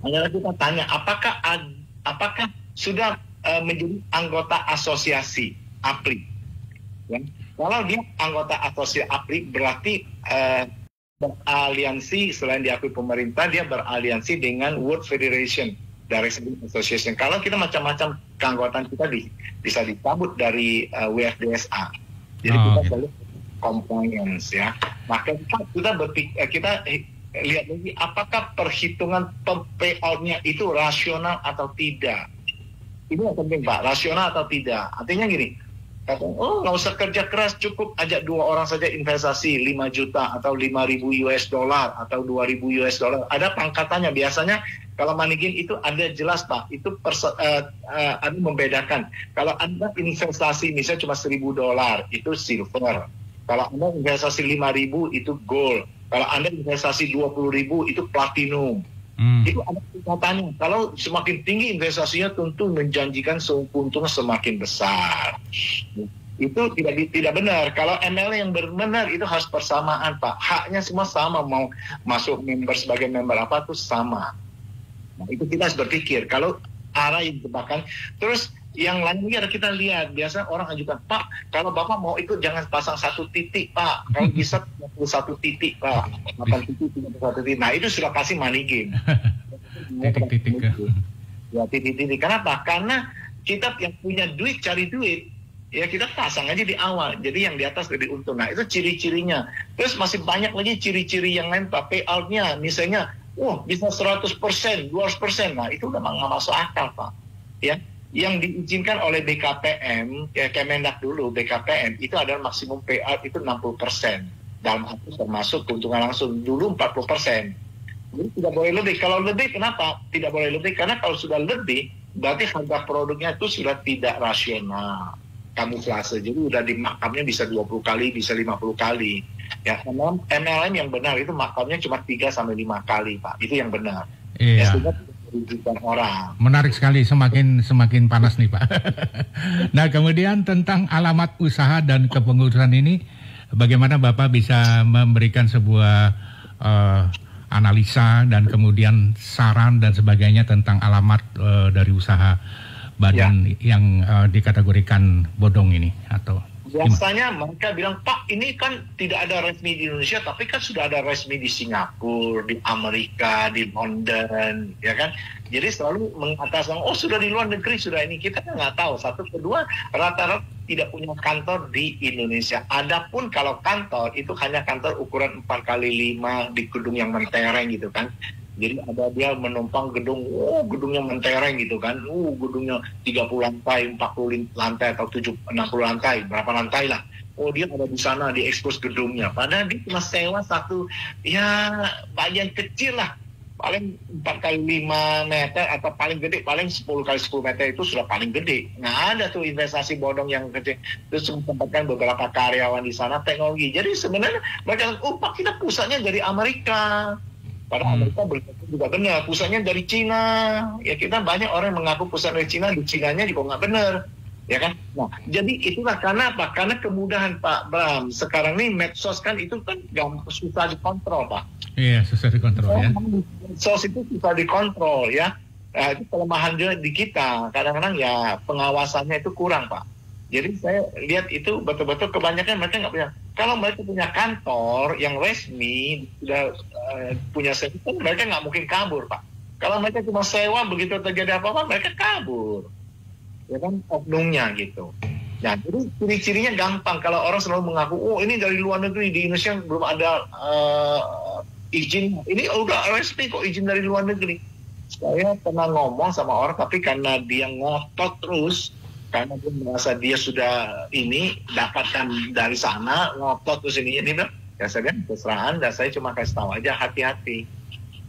hanya kita tanya apakah sudah menjadi anggota asosiasi APRI. Ya? Kalau dia anggota asosiasi APRI berarti beraliansi, selain diakui pemerintah, dia beraliansi dengan World Federation Direct Selling Association. Kalau kita macam-macam keanggotaan kita bisa dicabut dari WFDSA. Jadi kita perlu compliance ya. Maka kita lihat lagi apakah perhitungan payout-nya itu rasional atau tidak. Ini yang penting Pak, rasional atau tidak. Artinya gini, nggak usah kerja keras, cukup ajak 2 orang saja investasi 5 juta atau 5.000 US dollar atau 2.000 US dollar. Ada pangkatannya biasanya. Kalau Manigin itu ada jelas Pak, itu ada membedakan. Kalau Anda investasi misalnya cuma 1.000 dolar itu silver. Kalau Anda investasi 5.000 itu gold. Kalau Anda investasi 20.000 itu platinum. Itu ada tingkatannya. Kalau semakin tinggi investasinya tentu menjanjikan keuntungan semakin besar. Itu tidak benar. Kalau ML yang benar itu harus persamaan Pak. Haknya semua sama, mau masuk member sebagai member apa itu sama. Nah, itu kita harus berpikir. Kalau arah yang jebakan, terus yang lain lagi ada kita lihat, biasa orang ajukan, Pak, kalau Bapak mau ikut jangan pasang 1 titik, Pak. Kalau bisa 1 titik, Pak. 8 titik, 1 titik. Nah, itu sudah pasti money game. Titik-titik. Ya, titik-titik. Kenapa? Karena kita yang punya duit, cari duit, ya kita pasang aja di awal. Jadi yang di atas lebih untung. Nah, itu ciri-cirinya. Terus masih banyak lagi ciri-ciri yang lain, Pak. Payout-nya, misalnya, bisa 100%, 200%. Nah, itu udah nggak masuk akal, Pak. Ya. Yang diizinkan oleh BKPM, ya Kemendak dulu, BKPM, itu adalah maksimum payout itu 60%. Dalam arti termasuk keuntungan langsung. Dulu 40%. Jadi tidak boleh lebih. Kalau lebih, kenapa? Tidak boleh lebih. Karena kalau sudah lebih, berarti harga produknya itu sudah tidak rasional. Kamuflase. Jadi udah di makamnya bisa 20 kali, bisa 50 kali. Ya, MLM yang benar itu makamnya cuma 3-5 kali, Pak. Itu yang benar. Iya. Orang. Menarik sekali, semakin panas nih Pak. Nah, kemudian tentang alamat usaha dan kepengurusan ini, bagaimana Bapak bisa memberikan sebuah analisa dan kemudian saran dan sebagainya tentang alamat dari usaha badan yang dikategorikan bodong ini atau biasanya mereka bilang, Pak, ini kan tidak ada resmi di Indonesia, tapi kan sudah ada resmi di Singapura, di Amerika, di London, ya kan? Jadi selalu mengatakan, sudah di luar negeri, sudah ini. Kita kan nggak tahu. Satu, kedua, rata-rata tidak punya kantor di Indonesia. Adapun kalau kantor, itu hanya kantor ukuran 4x5 di gedung yang mentereng gitu kan. Jadi ada dia menumpang gedung, gedungnya mentereng gitu kan, gedungnya 30 lantai, 40 lantai atau 60 lantai, berapa lantai lah. Dia ada di sana, diekspos gedungnya. Padahal dia cuma sewa satu, ya bagian kecil lah, paling 4x5 meter atau paling gede, paling 10x10 meter itu sudah paling gede. Nah ada tuh investasi bodong yang kecil. Terus menempatkan beberapa karyawan di sana, teknologi. Jadi sebenarnya mereka, Pak, kita pusatnya dari Amerika. Padahal Amerika juga benar, pusatnya dari Cina. Ya kita banyak orang yang mengaku pusat dari Cina, di Cinanya juga nggak benar. Ya kan? Nah, jadi itulah karena apa? Karena kemudahan Pak Bram. Sekarang ini medsos kan itu kan susah dikontrol, Pak. Iya, susah dikontrol ya. Medsos itu susah dikontrol ya. Nah, itu kelemahan juga di kita. Kadang-kadang ya pengawasannya itu kurang, Pak. Jadi saya lihat itu betul-betul kebanyakan mereka nggak punya. Kalau mereka punya kantor yang resmi, sudah punya sertifikat, mereka nggak mungkin kabur, Pak. Kalau mereka cuma sewa, begitu terjadi apa-apa, mereka kabur. Ya kan, oknumnya gitu. Nah, jadi ciri-cirinya gampang. Kalau orang selalu mengaku, oh ini dari luar negeri, di Indonesia belum ada izin. Ini udah resmi kok izin dari luar negeri. Saya pernah ngomong sama orang, tapi karena dia ngotot terus, karena dia merasa dia sudah ini dapatkan dari sana, ngotot terus ini bilang, ya saya bilang keserahan, dan saya cuma kasih tahu aja hati-hati.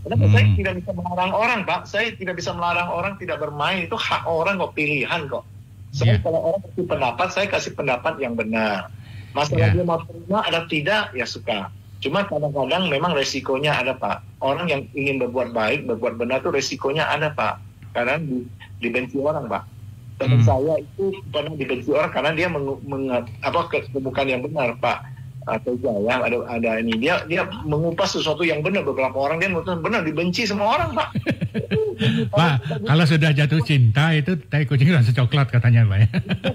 Kenapa saya tidak bisa melarang orang, Pak? Saya tidak bisa melarang orang tidak bermain, itu hak orang kok, pilihan kok. Saya kalau orang kasih pendapat, saya kasih pendapat yang benar. Masalah dia mau terima ada tidak, ya suka. Cuma kadang-kadang memang resikonya ada, Pak. Orang yang ingin berbuat baik, berbuat benar itu resikonya ada, Pak. Karena dibenci orang, Pak. Teman saya itu pernah dibenci orang karena dia kebukan yang benar, Pak. Atau ya ada ini dia mengupas sesuatu yang benar. Beberapa orang dia menurut benar, dibenci semua orang, Pak. Pak, kalau sudah jatuh cinta itu tai kucing rasa coklat katanya, Pak.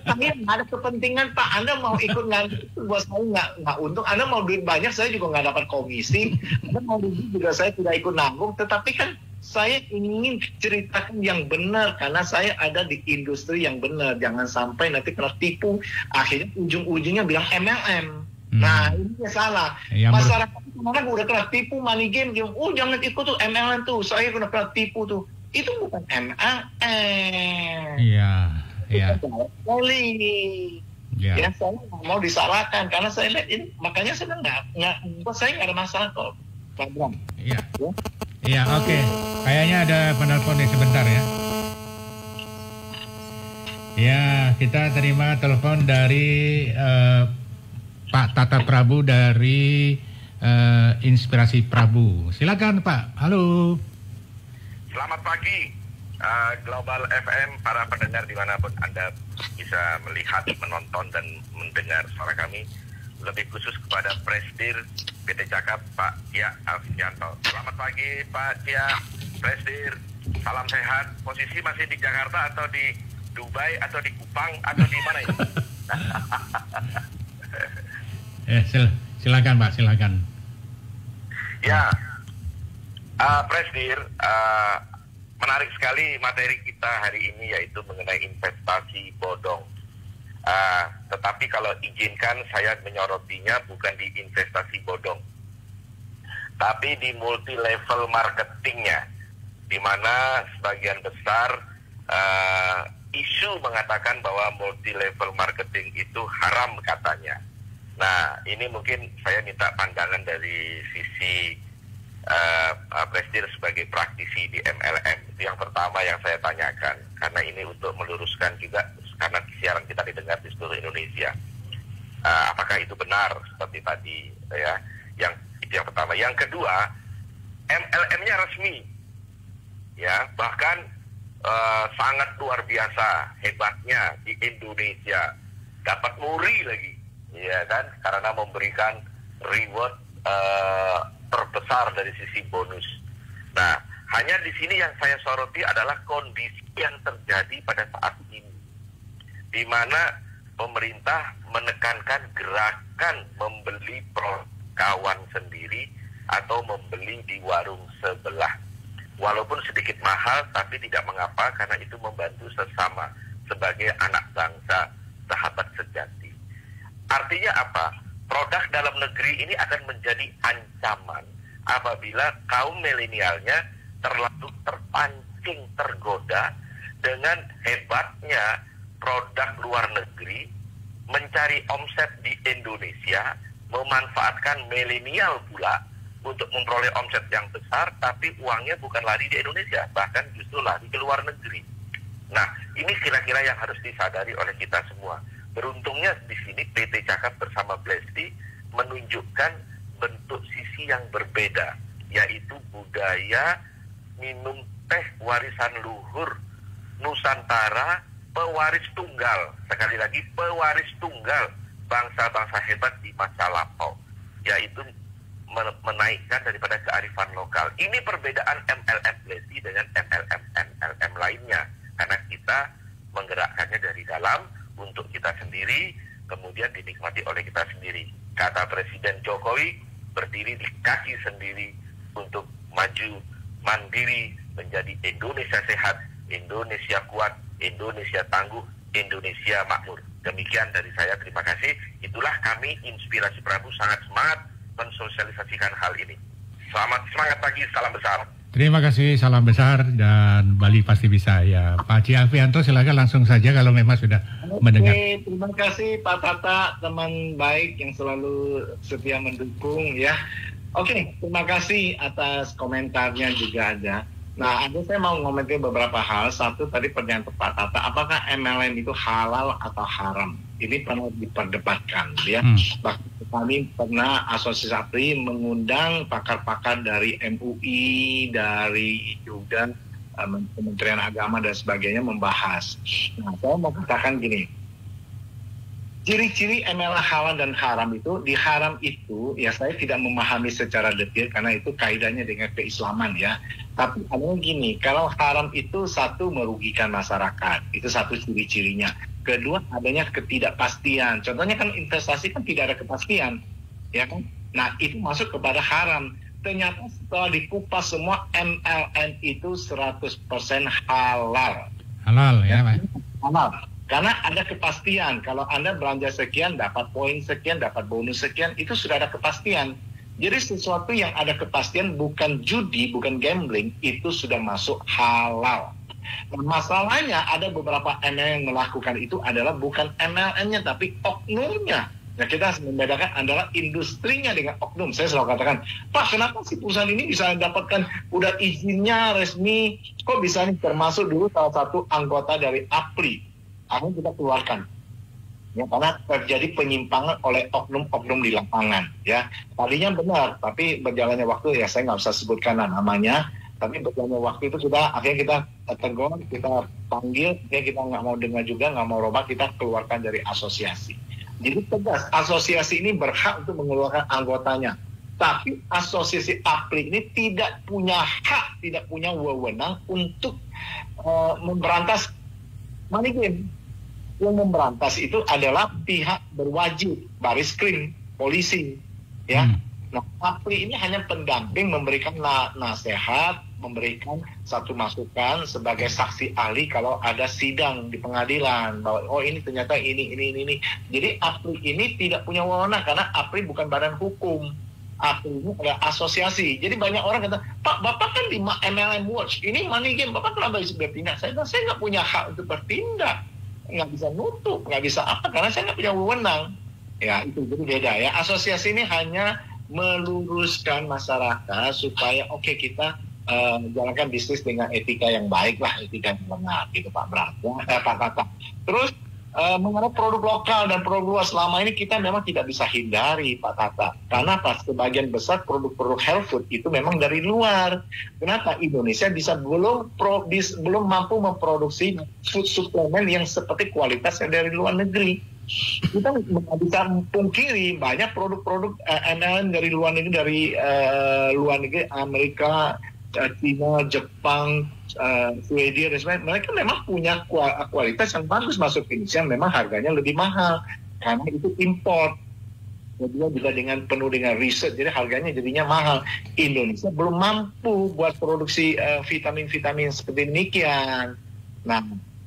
Kami ada kepentingan, Pak. Anda mau ikut ngantuk buat saya nggak untung. Anda mau duit banyak, saya juga nggak dapat komisi. Anda mau duit juga saya tidak ikut nanggung. Tetapi kan saya ingin ceritakan yang benar karena saya ada di industri yang benar. Jangan sampai nanti kena tipu. Akhirnya ujung-ujungnya bilang MLM. Nah, ini salah. Masyarakat kemarin udah kena tipu money game, oh jangan ikut tuh MLM tuh, saya kena tipu tuh. Itu bukan MLM. Iya. Ya, saya nggak mau disalahkan karena saya lihat ini, makanya saya nggak, saya nggak ada masalah kok, Pak Bram. Iya, oke. Kayaknya ada penelpon nih sebentar ya. Ya, kita terima telepon dari Pak Tata Prabu dari Inspirasi Prabu. Silakan Pak. Halo. Selamat pagi Global FM, para pendengar dimanapun Anda bisa melihat, menonton dan mendengar suara kami. Lebih khusus kepada Presidir PT Cakap Pak Tia Alfianto. Selamat pagi Pak Tia, Presidir. Salam sehat. Posisi masih di Jakarta atau di Dubai atau di Kupang atau di mana ini? Silakan Pak, silakan. Ya, Presidir, menarik sekali materi kita hari ini, yaitu mengenai investasi bodong. Tetapi kalau izinkan saya menyorotinya bukan di investasi bodong, tapi di multi level marketingnya, di mana sebagian besar isu mengatakan bahwa multi level marketing itu haram katanya. Nah, ini mungkin saya minta pandangan dari sisi Presidir sebagai praktisi di MLM. Itu yang pertama yang saya tanyakan, karena ini untuk meluruskan juga, karena siaran kita didengar di seluruh Indonesia. Apakah itu benar seperti tadi ya? Itu yang pertama. Yang kedua, MLM-nya resmi, ya, bahkan sangat luar biasa hebatnya di Indonesia, dapat muri lagi. Ya kan, karena memberikan reward terbesar dari sisi bonus. Nah, hanya di sini yang saya soroti adalah kondisi yang terjadi pada saat ini, di mana pemerintah menekankan gerakan membeli produk kawan sendiri atau membeli di warung sebelah. Walaupun sedikit mahal, tapi tidak mengapa karena itu membantu sesama sebagai anak bangsa, sahabat sejati. Artinya apa? Produk dalam negeri ini akan menjadi ancaman apabila kaum milenialnya terlalu terpancing, tergoda dengan hebatnya produk luar negeri, mencari omset di Indonesia, memanfaatkan milenial pula untuk memperoleh omset yang besar, tapi uangnya bukan lari di Indonesia, bahkan justru lari ke luar negeri. Nah, ini kira-kira yang harus disadari oleh kita semua. Beruntungnya di sini PT Cakap bersama Blesti menunjukkan bentuk sisi yang berbeda, yaitu budaya minum teh warisan luhur Nusantara, pewaris tunggal, sekali lagi pewaris tunggal bangsa-bangsa hebat di masa lampau, yaitu menaikkan daripada kearifan lokal. Ini perbedaan MLM Blesti dengan MLM lainnya, karena kita menggerakkannya dari dalam untuk kita sendiri, kemudian dinikmati oleh kita sendiri. Kata Presiden Jokowi, berdiri di kaki sendiri untuk maju mandiri menjadi Indonesia sehat, Indonesia kuat, Indonesia tangguh, Indonesia makmur. Demikian dari saya, terima kasih. Itulah kami Inspirasi Prabu sangat semangat mensosialisasikan hal ini. Semangat pagi, salam besar. Terima kasih, salam besar, dan Bali pasti bisa ya. Pak Ci Alfianto, silakan langsung saja kalau memang sudah mendengar. Terima kasih Pak Tata, teman baik yang selalu setia mendukung ya. Oke, terima kasih atas komentarnya juga ada. Nah, saya mau ngomentin beberapa hal. Satu, tadi pernyataan Pak Tata, apakah MLM itu halal atau haram? Ini pernah diperdebatkan ya. Bahkan kami pernah Asosiasi APRI mengundang pakar-pakar dari MUI, dari juga Kementerian Agama dan sebagainya membahas. Nah, saya mau katakan gini. Ciri-ciri MLM halal dan haram itu, di haram itu, ya saya tidak memahami secara detail karena itu kaidahnya dengan keislaman ya. Tapi adanya gini, kalau haram itu satu merugikan masyarakat, itu satu ciri-cirinya. Kedua adanya ketidakpastian. Contohnya kan investasi kan tidak ada kepastian, ya kan? Nah itu masuk kepada haram. Ternyata setelah dikupas semua MLM itu 100% halal. Halal ya Pak. Halal. Karena ada kepastian, kalau Anda belanja sekian, dapat poin sekian, dapat bonus sekian, itu sudah ada kepastian. Jadi sesuatu yang ada kepastian, bukan judi, bukan gambling, itu sudah masuk halal. Nah, masalahnya ada beberapa MLM yang melakukan itu adalah bukan MLM-nya, tapi oknumnya. Nah, kita harus membedakan adalah industrinya dengan oknum. Saya selalu katakan, Pak, kenapa sih perusahaan ini bisa mendapatkan udah izinnya resmi, kok bisa nih termasuk dulu salah satu anggota dari APRI. Akhirnya kita keluarkan ya, karena terjadi penyimpangan oleh oknum-oknum di lapangan ya. Tadinya benar, tapi berjalannya waktu ya saya nggak usah sebutkan namanya, tapi berjalannya waktu itu sudah akhirnya kita tegur, kita panggil, ya kita nggak mau dengar juga, nggak mau robak, kita keluarkan dari asosiasi. Jadi tegas, asosiasi ini berhak untuk mengeluarkan anggotanya, tapi asosiasi APRI ini tidak punya hak, tidak punya wewenang untuk memberantas money game. Yang memberantas itu adalah pihak berwajib, Bariskrim, polisi, ya. Nah, APRI ini hanya pendamping, memberikan nasihat, memberikan satu masukan sebagai saksi ahli kalau ada sidang di pengadilan bahwa oh ini ternyata ini. Jadi APRI ini tidak punya wewenang karena APRI bukan badan hukum. APRI ini adalah asosiasi. Jadi banyak orang kata, Pak, Bapak kan di MLM Watch, ini money game, Bapak kenapa bisa bertindak? Saya nggak punya hak untuk bertindak. Nggak bisa nutup, nggak bisa apa, karena saya nggak punya wewenang. Ya, itu jadi beda ya. Asosiasi ini hanya meluruskan masyarakat supaya kita jalankan bisnis dengan etika yang baik lah, etika yang benar, gitu Pak Bram. Pak Tata. Terus mengenai produk lokal dan produk luar, selama ini kita memang tidak bisa hindari Pak Tata. Karena sebagian besar produk-produk health food itu memang dari luar. Kenapa? Indonesia belum mampu memproduksi food suplemen yang seperti kualitasnya dari luar negeri. Kita bisa pungkiri banyak produk-produk MLM dari luar negeri, Amerika, China, Jepang, Swedia, dan sebagainya. Mereka memang punya kualitas yang bagus masuk ke Indonesia, memang harganya lebih mahal karena itu import. Kedua juga penuh dengan riset, jadi harganya jadinya mahal. Indonesia belum mampu buat produksi vitamin-vitamin seperti demikian. Nah,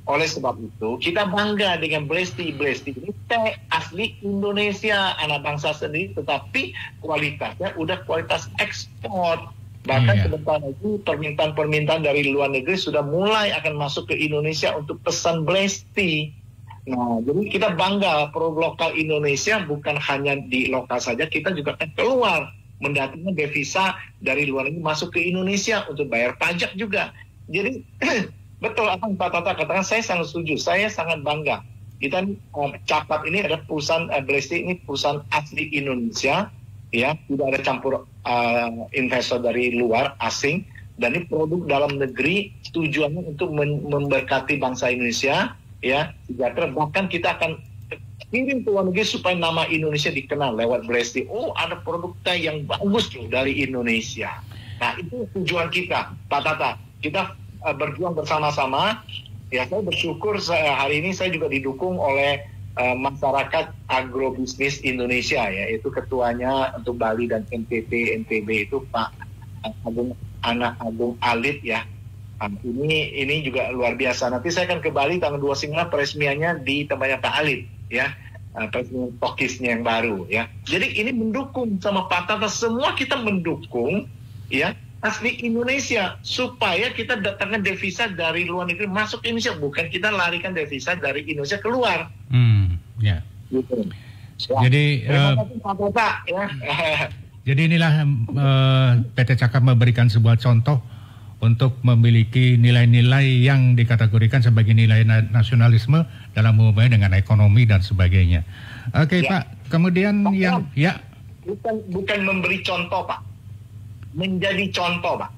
oleh sebab itu kita bangga dengan Blesti. Blesti ini teh asli Indonesia, anak bangsa sendiri, tetapi kualitasnya udah kualitas ekspor. Bahkan sebentar lagi permintaan dari luar negeri sudah mulai akan masuk ke Indonesia untuk pesan Blesti. Nah, jadi kita bangga produk lokal Indonesia bukan hanya di lokal saja, kita juga akan keluar mendatangkan devisa dari luar negeri masuk ke Indonesia untuk bayar pajak juga. Jadi betul apa yang Pak Tata katakan, saya sangat setuju, saya sangat bangga. Kita catat ini ada perusahaan Blesti ini perusahaan asli Indonesia. Ya, tidak ada campur investor dari luar asing, dan ini produk dalam negeri tujuannya untuk memberkati bangsa Indonesia, ya, sejahtera. Bahkan kita akan kirim ke luar negeri supaya nama Indonesia dikenal lewat Blesti. Oh, ada produk teh yang bagus loh dari Indonesia. Nah, itu tujuan kita, Pak Tata. Kita berjuang bersama-sama. Ya, saya bersyukur hari ini saya juga didukung oleh masyarakat agrobisnis Indonesia, yaitu ketuanya untuk Bali dan NTB itu Pak Agung Alit ya. Ini juga luar biasa. Nanti saya akan ke Bali tanggal 29 peresmiannya di tempatnya Pak Alit ya, Presiden Tokisnya yang baru, ya. Jadi ini mendukung sama Pak Tata, semua kita mendukung, ya, asli Indonesia supaya kita datangkan devisa dari luar negeri masuk Indonesia, bukan kita larikan devisa dari Indonesia keluar. Ya. Gitu. Ya. Jadi terima kasih Pak Tata, ya. Jadi inilah PT Cakap memberikan sebuah contoh untuk memiliki nilai-nilai yang dikategorikan sebagai nilai nasionalisme dalam hubungannya dengan ekonomi dan sebagainya. Oke, Ya. Pak. Kemudian Pak, yang ya bukan memberi contoh, Pak. Menjadi contoh, Pak.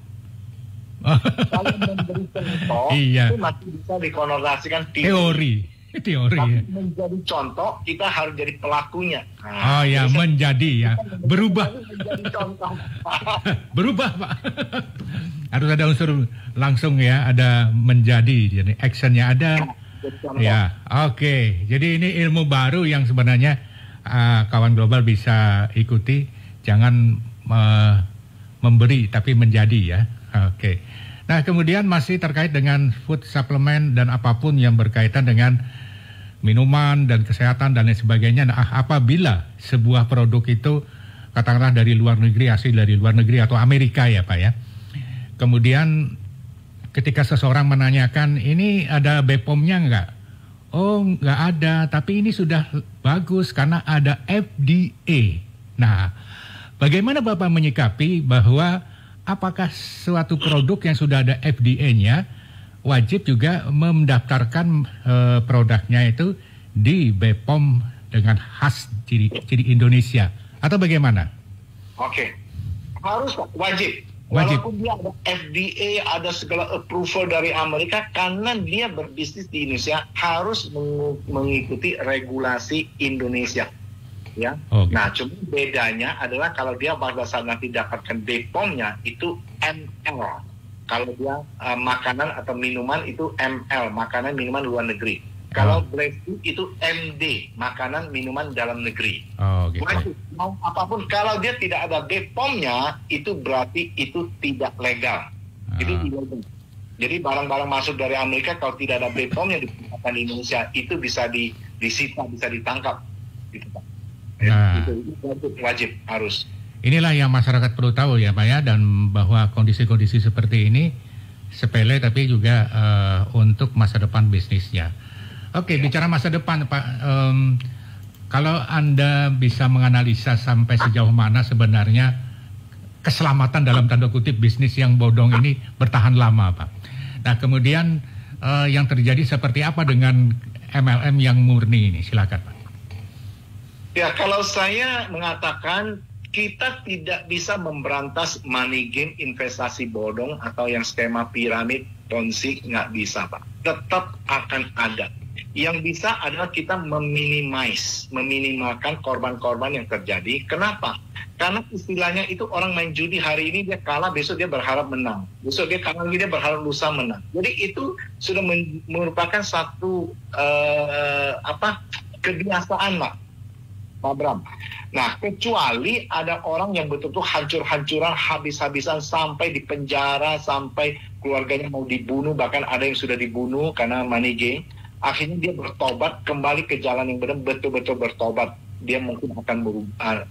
Kalau memberi contoh Iya. itu masih bisa dikonotasikan teori Tapi ya. menjadi contoh kita harus jadi pelakunya. Oh ya, menjadi ya. Berubah. Menjadi contoh. Berubah, Pak. Harus ada unsur langsung ya, ada menjadi, jadi actionnya ada. Jadi contoh. Ya, oke. Jadi ini ilmu baru yang sebenarnya kawan global bisa ikuti. Jangan memberi, tapi menjadi ya. Oke. Nah, kemudian masih terkait dengan food supplement dan apapun yang berkaitan dengan minuman dan kesehatan dan lain sebagainya. Nah, apabila sebuah produk itu katakanlah dari luar negeri, asli dari luar negeri atau Amerika ya Pak ya. Kemudian ketika seseorang menanyakan, ini ada BPOM-nya enggak? Oh, enggak ada, tapi ini sudah bagus karena ada FDA. Nah, bagaimana Bapak menyikapi bahwa apakah suatu produk yang sudah ada FDA-nya wajib juga mendaftarkan produknya itu di BPOM dengan khas ciri Indonesia atau bagaimana? Oke. Harus, Pak. Wajib. Wajib. Walaupun dia ada FDA, ada segala approval dari Amerika, karena dia berbisnis di Indonesia harus mengikuti regulasi Indonesia. Ya. Oh, gitu. Nah, cuma bedanya adalah kalau dia pada saat nanti dapatkan BPOM-nya itu ML. Kalau dia makanan atau minuman itu ML, makanan minuman luar negeri. Kalau Black Food itu MD, makanan minuman dalam negeri. Oh, gitu. Wajib, mau apapun kalau dia tidak ada BPOM-nya itu berarti itu tidak legal. Itu ilegal. Jadi barang-barang masuk dari Amerika kalau tidak ada BPOM-nya di Indonesia itu bisa disita, bisa ditangkap. Gitu, Pak. Nah. Itu wajib harus. Inilah yang masyarakat perlu tahu ya Pak ya, dan bahwa kondisi-kondisi seperti ini sepele tapi juga untuk masa depan bisnisnya. Oke, bicara masa depan Pak, kalau Anda bisa menganalisa sampai sejauh mana sebenarnya keselamatan dalam tanda kutip bisnis yang bodong ini bertahan lama Pak. Nah kemudian yang terjadi seperti apa dengan MLM yang murni ini, silakan Pak. Ya, kalau saya mengatakan kita tidak bisa memberantas money game, investasi bodong atau yang skema piramid, ponzi, nggak bisa Pak. Tetap akan ada. Yang bisa adalah kita meminimalkan korban-korban yang terjadi. Kenapa? Karena istilahnya itu orang main judi hari ini dia kalah, besok dia berharap menang. Besok dia kalah lagi, dia berharap lusa menang. Jadi itu sudah merupakan satu kebiasaan Pak Bram. Nah, kecuali ada orang yang betul-betul hancur-hancuran, habis-habisan sampai di penjara, sampai keluarganya mau dibunuh, bahkan ada yang sudah dibunuh karena money game. Akhirnya dia bertobat, kembali ke jalan yang benar, betul-betul bertobat. Dia mungkin akan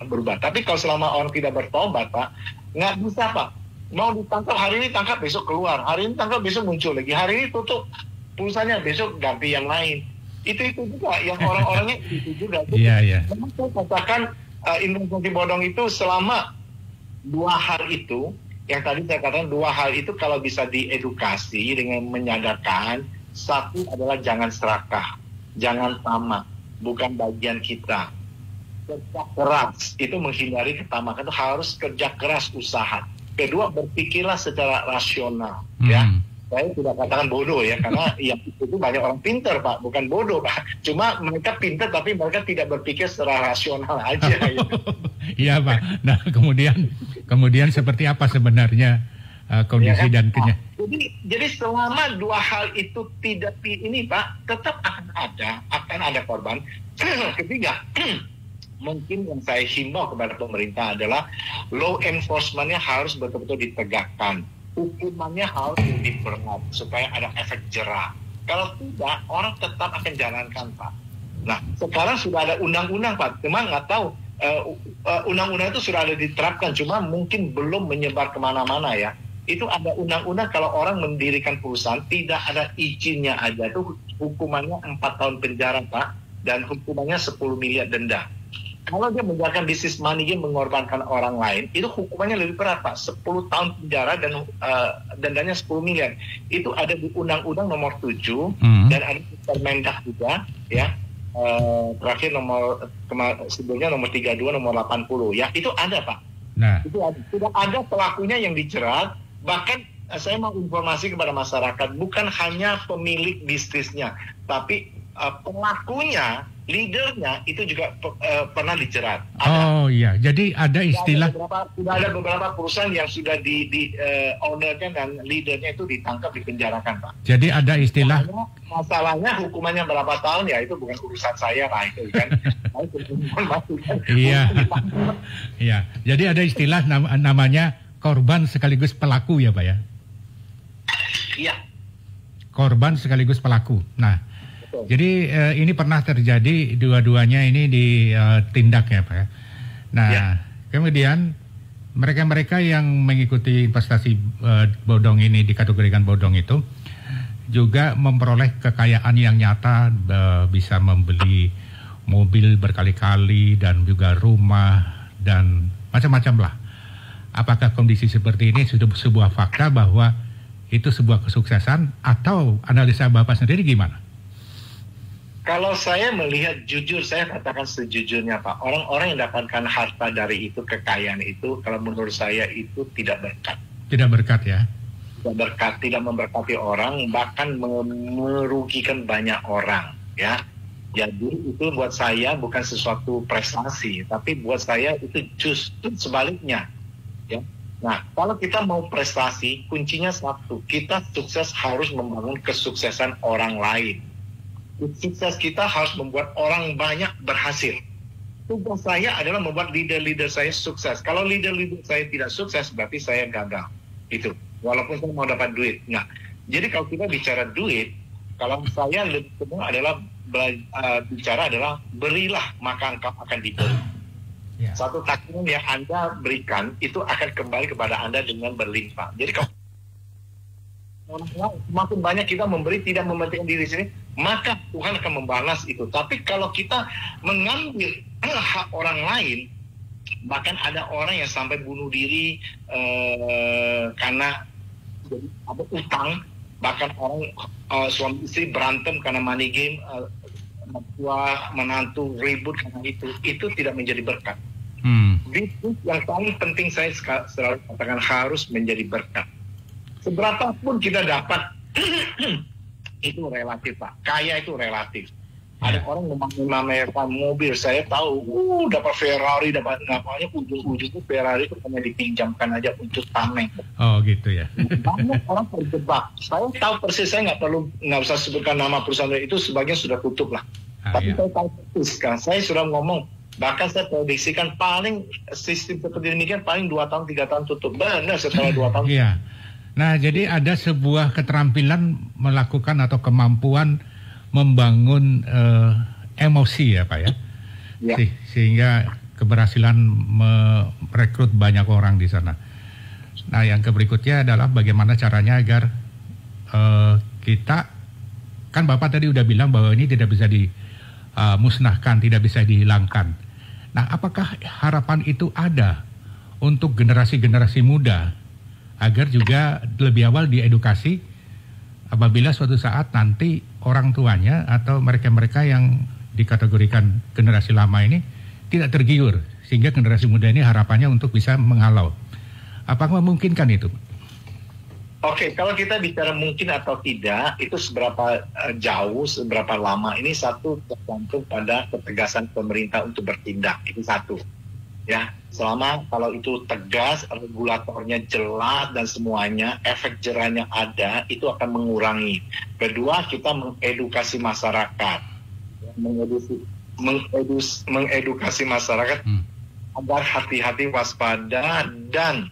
berubah. Tapi kalau selama orang tidak bertobat, Pak, nggak bisa, Pak. Mau ditangkap, hari ini tangkap, besok keluar. Hari ini tangkap, besok muncul lagi. Hari ini tutup pulsanya, besok ganti yang lain. Itu juga, yang orang-orangnya itu juga. Iya. Memang saya katakan investasi bodong itu selama 2 hal itu, yang tadi saya katakan 2 hal itu kalau bisa diedukasi dengan menyadarkan, satu adalah jangan serakah, jangan tamak, bukan bagian kita. Kerja keras, itu menghindari ketamakan, itu harus kerja keras usaha. Kedua, berpikirlah secara rasional, ya. Saya tidak katakan bodoh ya, karena yang itu banyak orang pintar Pak, bukan bodoh Pak. Cuma mereka pintar tapi mereka tidak berpikir secara rasional aja. Ya. Iya Pak. Nah kemudian seperti apa sebenarnya kondisi ya, dan jadi selama 2 hal itu tidak ini Pak, tetap akan ada korban. Ketiga, mungkin yang saya himbau kepada pemerintah adalah law enforcement-nya harus betul-betul ditegakkan. Hukumannya harus lebih berat supaya ada efek jerah. Kalau tidak, orang tetap akan jalankan Pak. Nah, sekarang sudah ada undang-undang, Pak. Cuma nggak tahu, undang-undang itu sudah ada diterapkan, cuma mungkin belum menyebar kemana-mana ya. Itu ada undang-undang kalau orang mendirikan perusahaan, tidak ada izinnya aja, itu hukumannya 4 tahun penjara, Pak. Dan hukumannya 10 miliar denda. Kalau dia menjalankan bisnis money game mengorbankan orang lain, itu hukumannya lebih berat, Pak. 10 tahun penjara dan dendanya 10 miliar. Itu ada di Undang-Undang nomor 7 dan ada di Permendak juga, ya. Terakhir sebelumnya nomor 32, nomor 80, ya. Itu ada, Pak. Nah, Itu ada. Sudah ada pelakunya yang dijerat. Bahkan saya mau informasi kepada masyarakat, bukan hanya pemilik bisnisnya, tapi pelakunya, leadernya itu juga pernah dijerat. oh iya, jadi ada istilah. Sudah ada beberapa perusahaan yang sudah di ownernya dan leadernya itu ditangkap, dipenjarakan, Pak. Jadi ada istilah. Masalahnya hukumannya berapa tahun ya itu bukan urusan saya lah, itu kan. Iya, iya. Jadi ada istilah namanya korban sekaligus pelaku ya, Pak ya. Iya. Korban sekaligus pelaku. Nah. Jadi ini pernah terjadi dua-duanya ini ditindak ya, Pak ya. Nah, kemudian mereka-mereka yang mengikuti investasi bodong ini, dikategorikan bodong itu juga memperoleh kekayaan yang nyata, bisa membeli mobil berkali-kali dan juga rumah dan macam-macam lah. Apakah kondisi seperti ini sudah sebuah fakta bahwa itu sebuah kesuksesan, atau analisa Bapak sendiri gimana? Kalau saya melihat, jujur saya katakan sejujurnya, Pak, orang-orang yang dapatkan harta dari itu, kekayaan itu, kalau menurut saya itu tidak berkat. Tidak berkat ya? Tidak berkat, tidak memberkati orang, bahkan merugikan banyak orang, ya. Jadi itu buat saya bukan sesuatu prestasi, tapi buat saya itu justru sebaliknya, ya. Nah, kalau kita mau prestasi, kuncinya satu, kita sukses harus membangun kesuksesan orang lain. Sukses kita harus membuat orang banyak berhasil. Tugas saya adalah membuat leader-leader saya sukses. Kalau leader-leader saya tidak sukses, berarti saya gagal. Itu. Walaupun saya mau dapat duit. Nah, jadi kalau kita bicara duit, kalau saya lebih semua adalah bicara adalah berilah maka engkau akan diberi. Ya. Satu takaran yang Anda berikan itu akan kembali kepada Anda dengan berlimpah. Jadi kalau semakin banyak kita memberi, tidak mementingkan diri sendiri, maka Tuhan akan membalas itu. Tapi kalau kita mengambil hak orang lain, bahkan ada orang yang sampai bunuh diri karena utang, bahkan orang suami istri berantem karena money game, mertua menantu ribut karena itu tidak menjadi berkat. Bisnis yang paling penting saya selalu katakan harus menjadi berkat. Seberapa pun kita dapat itu relatif, Pak. Kaya itu relatif. Ada orang memamerkan mobil, saya tahu, dapat Ferrari, dapat namanya ujung-ujungnya Ferrari itu hanya dipinjamkan aja untuk tameng. Oh gitu ya. Banyak orang terjebak. Saya tahu persis, saya nggak usah sebutkan nama perusahaan itu, sebagian sudah tutup lah. Tapi saya tahu persis kan, saya sudah ngomong, bahkan saya prediksikan paling sistem seperti demikian paling 2 tahun 3 tahun tutup. Benar setelah 2 tahun. Iya. Nah, jadi ada sebuah keterampilan melakukan atau kemampuan membangun emosi ya, Pak ya. Ya. Sehingga keberhasilan merekrut banyak orang di sana. Nah, yang berikutnya adalah bagaimana caranya agar kita, kan Bapak tadi udah bilang bahwa ini tidak bisa dimusnahkan, tidak bisa dihilangkan. Nah, apakah harapan itu ada untuk generasi-generasi muda agar juga lebih awal diedukasi apabila suatu saat nanti orang tuanya atau mereka-mereka yang dikategorikan generasi lama ini tidak tergiur, sehingga generasi muda ini harapannya untuk bisa menghalau. Apakah memungkinkan itu? Oke, kalau kita bicara mungkin atau tidak, itu seberapa jauh, seberapa lama, ini satu tergantung pada ketegasan pemerintah untuk bertindak, itu satu. Ya, selama kalau itu tegas, regulatornya jelas dan semuanya, efek jerahnya ada, itu akan mengurangi. Kedua, kita mengedukasi masyarakat, mengedukasi masyarakat agar hati-hati, waspada, dan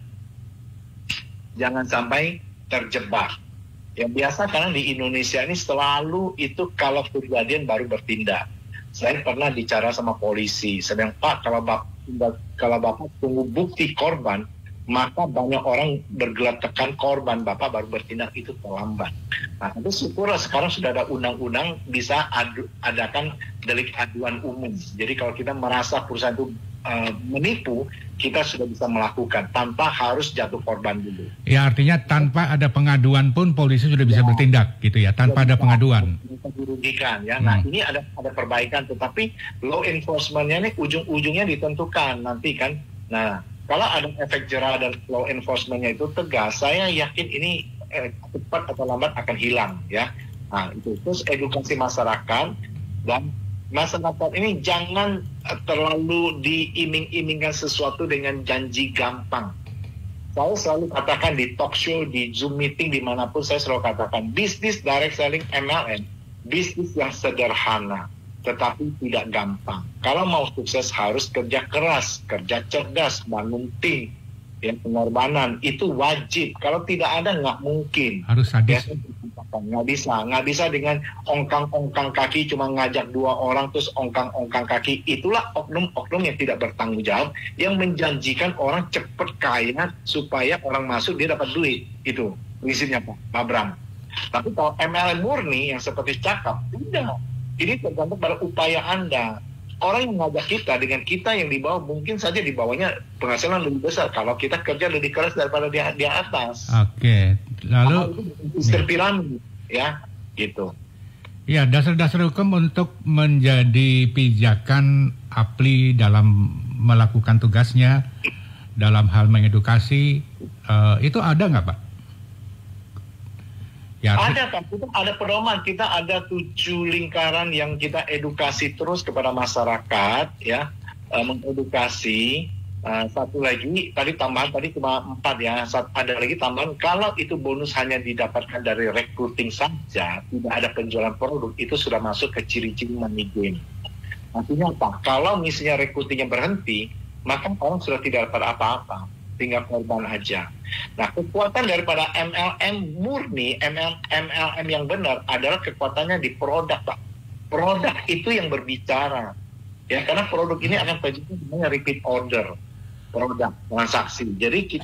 jangan sampai terjebak. Yang biasa karena di Indonesia ini selalu itu kalau kejadian baru bertindak. Saya pernah bicara sama polisi, sedang Pak, kalau Bapak tunggu bukti korban, maka banyak orang bergelar tekan korban, Bapak baru bertindak, itu terlambat. Nah, itu syukurlah sekarang sudah ada undang-undang bisa adakan delik aduan umum. Jadi kalau kita merasa perusahaan itu menipu, kita sudah bisa melakukan tanpa harus jatuh korban dulu. Ya, artinya tanpa ada pengaduan pun polisi sudah bisa bertindak gitu ya, tanpa ada pengaduan. Bisa dirugikan ya. Nah, ini ada perbaikan, tetapi law enforcement-nya ini ujung-ujungnya ditentukan nanti kan. Nah, kalau ada efek jerah dan law enforcement-nya itu tegas, saya yakin ini cepat atau lambat akan hilang ya. Nah, itu terus edukasi masyarakat, dan masyarakat ini jangan terlalu diiming-imingkan sesuatu dengan janji gampang. Saya selalu katakan di talk show, di Zoom meeting, dimanapun saya selalu katakan, bisnis direct selling MLM, bisnis yang sederhana, tetapi tidak gampang. Kalau mau sukses harus kerja keras, kerja cerdas, bangun tim, ya, pengorbanan, itu wajib. Kalau tidak ada, nggak mungkin. Harus sadis. Ya, nggak bisa dengan ongkang-ongkang kaki, cuma ngajak 2 orang terus ongkang-ongkang kaki. Itulah oknum-oknum yang tidak bertanggung jawab, yang menjanjikan orang cepat kaya supaya orang masuk dia dapat duit. Itu prinsipnya Pak Bram. Tapi kalau MLM murni yang seperti cakap, tidak. Ini tergantung pada upaya Anda. Orang yang mengajak kita dengan kita yang di bawah, mungkin saja di bawahnya penghasilan lebih besar kalau kita kerja lebih keras daripada di atas. Oke, lalu sistem piramid ya, gitu. Ya, dasar-dasar hukum untuk menjadi pijakan APLI dalam melakukan tugasnya dalam hal mengedukasi, itu ada nggak Pak? Ya, ada Pak, kita ada pedoman, kita ada 7 lingkaran yang kita edukasi terus kepada masyarakat ya, mengedukasi. Satu lagi tadi tambahan tadi cuma 4 ya, ada lagi tambahan, kalau itu bonus hanya didapatkan dari recruiting saja, tidak ada penjualan produk, itu sudah masuk ke ciri-ciri money game. Artinya apa? Kalau misalnya recruitingnya berhenti, maka orang sudah tidak dapat apa-apa, tinggal korban aja. Nah, kekuatan daripada MLM murni, MLM yang benar adalah kekuatannya di produk, Pak. Produk itu yang berbicara. Ya, karena produk ini akan terjadi namanya repeat order. Produk, transaksi. Jadi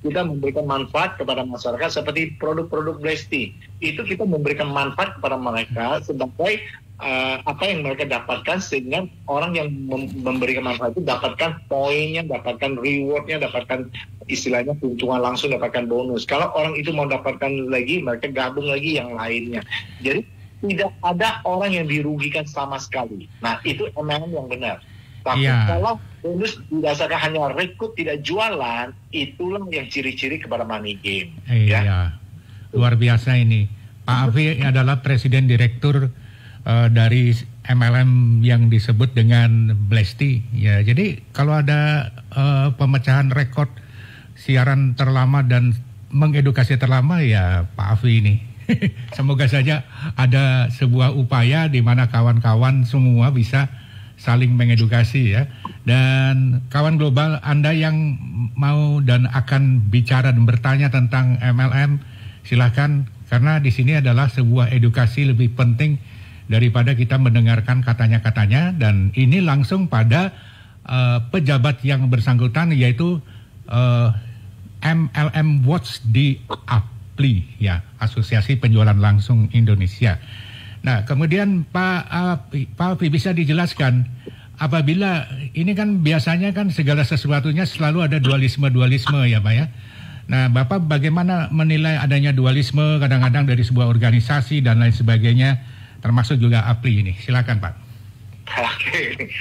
kita memberikan manfaat kepada masyarakat seperti produk-produk Blesti. Itu kita memberikan manfaat kepada mereka sebagai apa yang mereka dapatkan, sehingga orang yang memberikan manfaat itu dapatkan poinnya, dapatkan rewardnya, dapatkan istilahnya keuntungan langsung, dapatkan bonus. Kalau orang itu mau dapatkan lagi, mereka gabung lagi yang lainnya. Jadi tidak ada orang yang dirugikan sama sekali. Nah, itu MLM yang benar. Tapi kalau bonus didasarkan hanya rekrut, tidak jualan, itulah yang ciri-ciri kepada money game. Iya, ya. Luar biasa ini. Pak Afi adalah Presiden Direktur dari MLM yang disebut dengan Blesti. Ya, jadi kalau ada pemecahan rekor siaran terlama dan mengedukasi terlama, ya Pak Afi ini. Semoga saja ada sebuah upaya di mana kawan-kawan semua bisa saling mengedukasi ya. Dan kawan global Anda yang mau dan akan bicara dan bertanya tentang MLM, silakan, karena di sini adalah sebuah edukasi lebih penting daripada kita mendengarkan katanya-katanya. Dan ini langsung pada pejabat yang bersangkutan, yaitu MLM Watch di APLI ya, Asosiasi Penjualan Langsung Indonesia. Nah, kemudian Pak Afi bisa dijelaskan, apabila ini kan biasanya kan segala sesuatunya selalu ada dualisme ya Pak ya. Nah, Bapak bagaimana menilai adanya dualisme kadang-kadang dari sebuah organisasi dan lain sebagainya, termasuk juga APLI ini? Silakan Pak. Oke.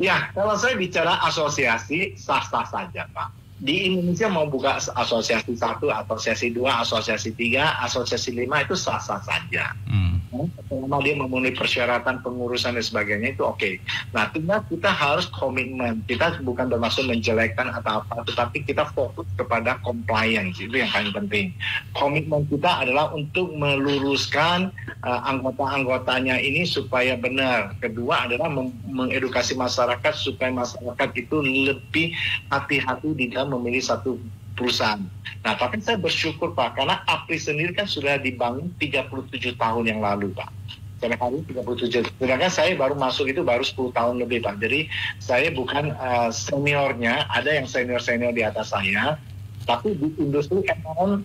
Ya, kalau saya bicara asosiasi, sah-sah saja Pak. Di Indonesia mau buka asosiasi 1, asosiasi 2, asosiasi 3, asosiasi 5 itu sah-sah saja. Selama dia memenuhi persyaratan pengurusan dan sebagainya itu oke. Nah, tinggal kita harus komitmen. Kita bukan bermaksud menjelekkan atau apa, tetapi kita fokus kepada compliance. Itu yang paling penting. Komitmen kita adalah untuk meluruskan anggota-anggotanya ini supaya benar. Kedua adalah mengedukasi masyarakat supaya masyarakat itu lebih hati-hati di dalam memilih satu perusahaan. Nah, tapi saya bersyukur Pak, karena APLI sendiri kan sudah dibangun 37 tahun yang lalu Pak. per hari 37. Sedangkan saya baru masuk itu baru 10 tahun lebih, Pak. Jadi saya bukan seniornya, ada yang senior-senior di atas saya, tapi di industri MLM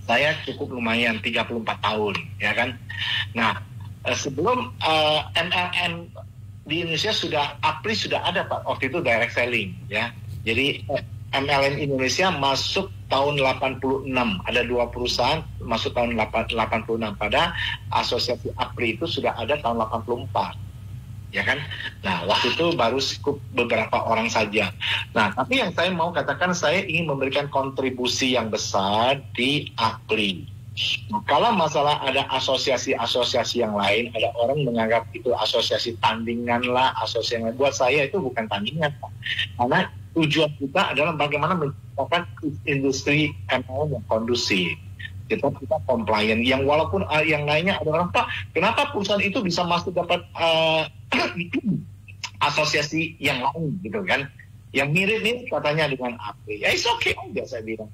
saya cukup lumayan 34 tahun, ya kan. Nah, sebelum MLM di Indonesia Apri sudah ada, Pak. Waktu itu direct selling, ya. Jadi MLM Indonesia masuk tahun 86. Ada 2 perusahaan masuk tahun 86. Pada asosiasi Apri itu sudah ada tahun 84. Ya kan? Nah, waktu itu baru cukup beberapa orang saja. Nah, tapi yang saya mau katakan, saya ingin memberikan kontribusi yang besar di Apri. Nah, kalau masalah ada asosiasi-asosiasi yang lain, ada orang menganggap itu asosiasi tandingan lah, asosiasi yang lain. Buat saya itu bukan tandingan, Pak. Karena tujuan kita adalah bagaimana menciptakan industri MLM yang kondusif. Kita compliant. Yang walaupun yang lainnya ada orang, Pak, kenapa perusahaan itu bisa masuk dapat asosiasi yang lain gitu kan? Yang mirip-mirip katanya dengan Apri. Ya, it's okay aja saya bilang.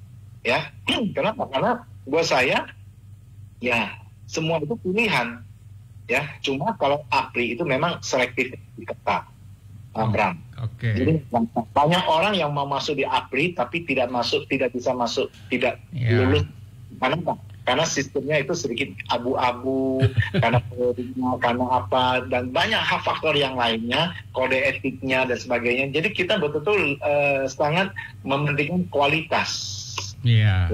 Ya, kenapa? Karena buat saya, ya semua itu pilihan. Ya, cuma kalau Apri itu memang selektif diketat. Bram. Oke. Jadi banyak orang yang mau masuk di Apri tapi tidak bisa masuk, tidak lulus. Kenapa? Karena sistemnya itu sedikit abu-abu, karena karena apa, dan banyak faktor yang lainnya, kode etiknya dan sebagainya. Jadi kita betul-betul sangat mementingkan kualitas. Iya,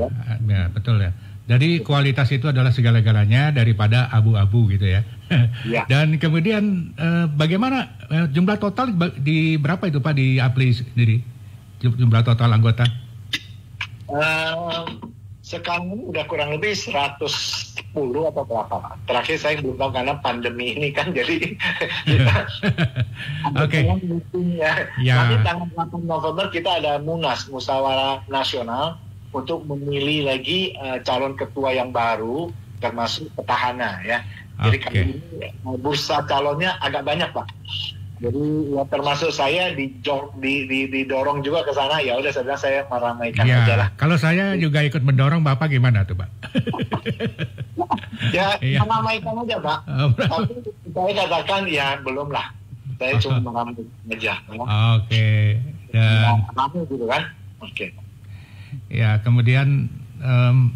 ya, betul ya. Jadi kualitas itu adalah segala-galanya daripada abu-abu gitu ya. Ya. Dan kemudian bagaimana jumlah total di berapa itu Pak di Apri sendiri? Jumlah total anggota? Sekarang ini udah kurang lebih 110 atau berapa. Terakhir saya belum tahu karena pandemi ini kan, jadi kita Oke. Ya. Nanti tanggal 8 November kita ada Munas, Musyawarah Nasional, untuk memilih lagi calon ketua yang baru, termasuk petahana ya. Jadi kali ini bursa calonnya agak banyak, Pak. Jadi ya termasuk saya didorong juga ke sana. Ya udah, saya meramaikan aja lah. Kalau saya juga ikut mendorong, Bapak gimana tuh, Pak? Ya meramaikan aja, Pak. Tapi saya katakan ya belum lah. Saya cuma meramaikan aja. Oke. Dan gitu kan? Oke. Ya, kemudian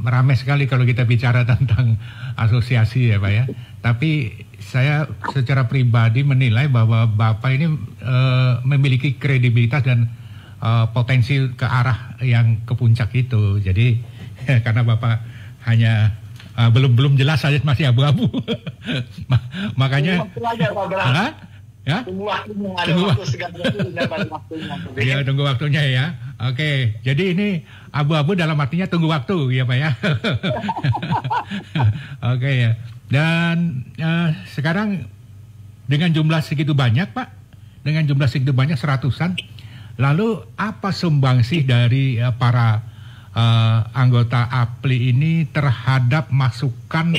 ramai sekali kalau kita bicara tentang asosiasi ya Pak ya. Tapi saya secara pribadi menilai bahwa Bapak ini memiliki kredibilitas dan potensi ke arah yang ke puncak itu. Jadi karena Bapak hanya belum jelas saja, masih abu-abu. Makanya ya? Tunggu waktunya, ada waktu segala waktunya. Ya, tunggu waktunya ya. Oke, jadi ini abu-abu dalam artinya tunggu waktu ya Pak ya. Oke ya. Dan sekarang dengan jumlah segitu banyak Pak, dengan jumlah segitu banyak, 100-an, lalu apa sumbangsih dari para anggota Apri ini terhadap masukan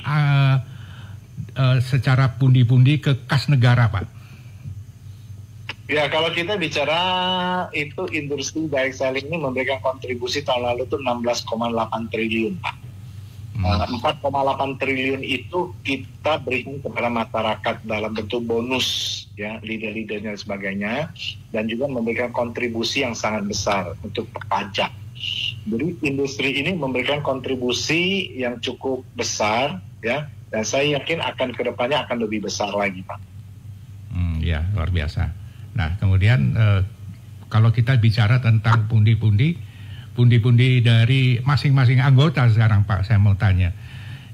secara pundi-pundi ke kas negara Pak? Ya, kalau kita bicara itu industri direct selling ini memberikan kontribusi tahun lalu itu 16,8 triliun, Pak. 4,8 triliun itu kita berikan kepada masyarakat dalam bentuk bonus, ya, leader-leadernya dan sebagainya, dan juga memberikan kontribusi yang sangat besar untuk pajak. Jadi industri ini memberikan kontribusi yang cukup besar, ya, dan saya yakin akan kedepannya akan lebih besar lagi, Pak. Ya, luar biasa. Nah, kemudian kalau kita bicara tentang pundi-pundi dari masing-masing anggota sekarang Pak, saya mau tanya,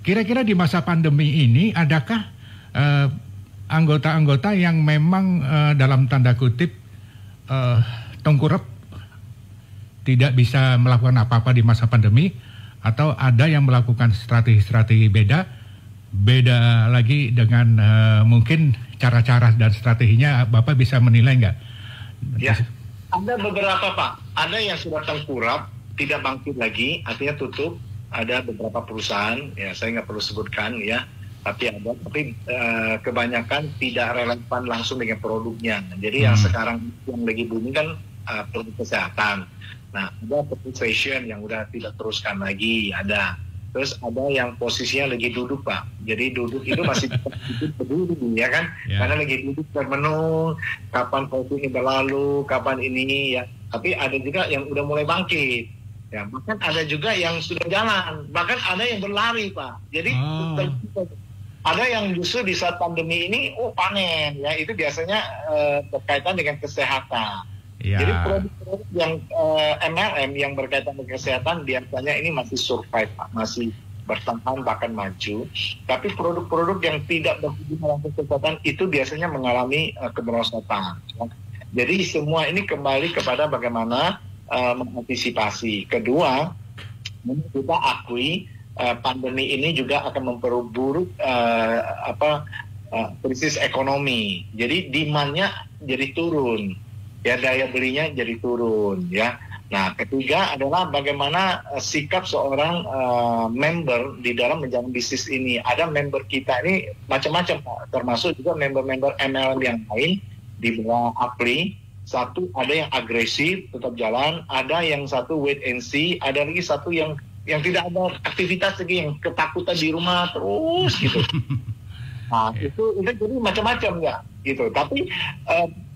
kira-kira di masa pandemi ini adakah anggota-anggota yang memang dalam tanda kutip tengkurap, tidak bisa melakukan apa-apa di masa pandemi, atau ada yang melakukan strategi-strategi beda lagi dengan mungkin cara-cara dan strateginya? Bapak bisa menilai nggak? Ya, ada beberapa Pak. Ada yang sudah tengkurap, tidak bangkit lagi, artinya tutup. Ada beberapa perusahaan, ya saya nggak perlu sebutkan ya, tapi kebanyakan tidak relevan langsung dengan produknya. Jadi yang sekarang yang lagi booming kan produk kesehatan. Nah, ada food fashion yang udah tidak teruskan lagi, ada. terus ada yang posisinya lagi duduk Pak. Jadi duduk itu masih berdiri ya kan, karena lagi duduk termenung, kapan COVID ini berlalu, kapan ini ya. Tapi ada juga yang udah mulai bangkit, ya. Bahkan ada juga yang sudah jalan, bahkan ada yang berlari Pak. Jadi ada yang justru di saat pandemi ini panen ya, itu biasanya berkaitan dengan kesehatan. Ya. Jadi produk-produk yang MLM yang berkaitan dengan kesehatan biasanya ini masih survive Pak, masih bertahan bahkan maju. Tapi produk-produk yang tidak berhubungan dengan kesehatan itu biasanya mengalami kemerosotan. Jadi semua ini kembali kepada bagaimana mengantisipasi. Kedua, kita akui pandemi ini juga akan memperburuk krisis ekonomi. Jadi demand-nya jadi turun. Ya, daya belinya jadi turun ya. Nah, ketiga adalah bagaimana sikap seorang member di dalam menjalankan bisnis ini. Ada member kita ini macam-macam Pak, termasuk juga member-member MLM yang lain di bawah Apli. Satu ada yang agresif tetap jalan, ada yang satu wait and see, ada lagi satu yang tidak ada aktivitas lagi, yang ketakutan di rumah terus gitu. Nah, itu jadi macam-macam ya gitu. Tapi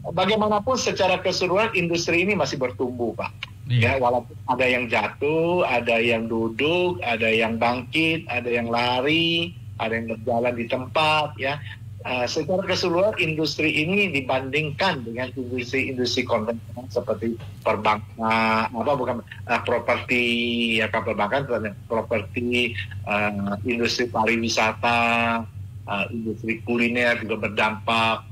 bagaimanapun secara keseluruhan industri ini masih bertumbuh Pak. Ya, walaupun ada yang jatuh, ada yang duduk, ada yang bangkit, ada yang lari, ada yang berjalan di tempat ya. Secara keseluruhan industri ini dibandingkan dengan industri konvensional seperti perbankan, properti ya, perbankan, properti, industri pariwisata, industri kuliner juga berdampak,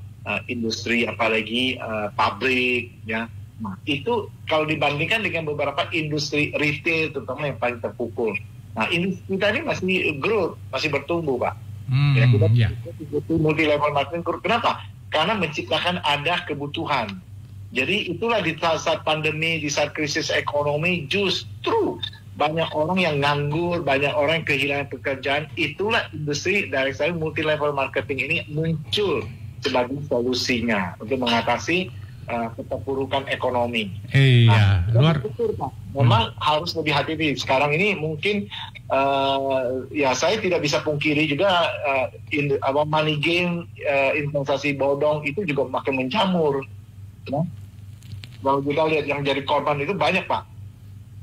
industri apalagi pabrik ya. Nah, itu kalau dibandingkan dengan beberapa industri retail terutama yang paling terpukul. Nah, industri kita ini masih growth, masih bertumbuh Pak. Ya, kita multi level marketing. Kenapa? Karena menciptakan ada kebutuhan. Jadi itulah di saat pandemi, di saat krisis ekonomi, justru banyak orang yang nganggur, banyak orang yang kehilangan pekerjaan. Itulah industri dari saya multi level marketing ini muncul sebagai solusinya untuk mengatasi keterpurukan ekonomi. Iya, luar. Memang harus lebih hati-hati. Sekarang ini mungkin ya saya tidak bisa pungkiri juga money game, investasi bodong itu juga makin menjamur. Ya. Kalau kita lihat yang jadi korban itu banyak Pak.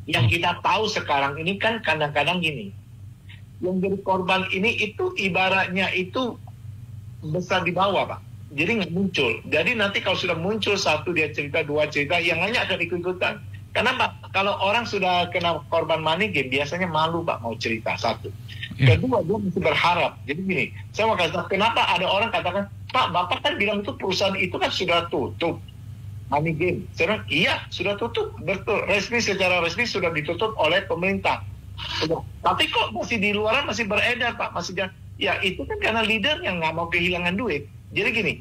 Yang kita tahu sekarang ini kan kadang-kadang gini, yang jadi korban ini itu ibaratnya itu besar di bawah Pak. Jadi nggak muncul. Jadi nanti kalau sudah muncul satu dia cerita, dua cerita, yang lainnya akan ikut-ikutan. Karena Pak, kalau orang sudah kena korban money game, biasanya malu Pak mau cerita, satu. Kedua, dia mesti berharap. Jadi gini, saya mau katakan, kenapa ada orang katakan, Pak, Bapak kan bilang itu perusahaan itu kan sudah tutup. Money game. Saya bilang, iya, sudah tutup. Betul. Secara resmi sudah ditutup oleh pemerintah. Tapi kok masih di luaran masih beredar Pak, masih ya itu kan karena leader yang nggak mau kehilangan duit. Jadi gini,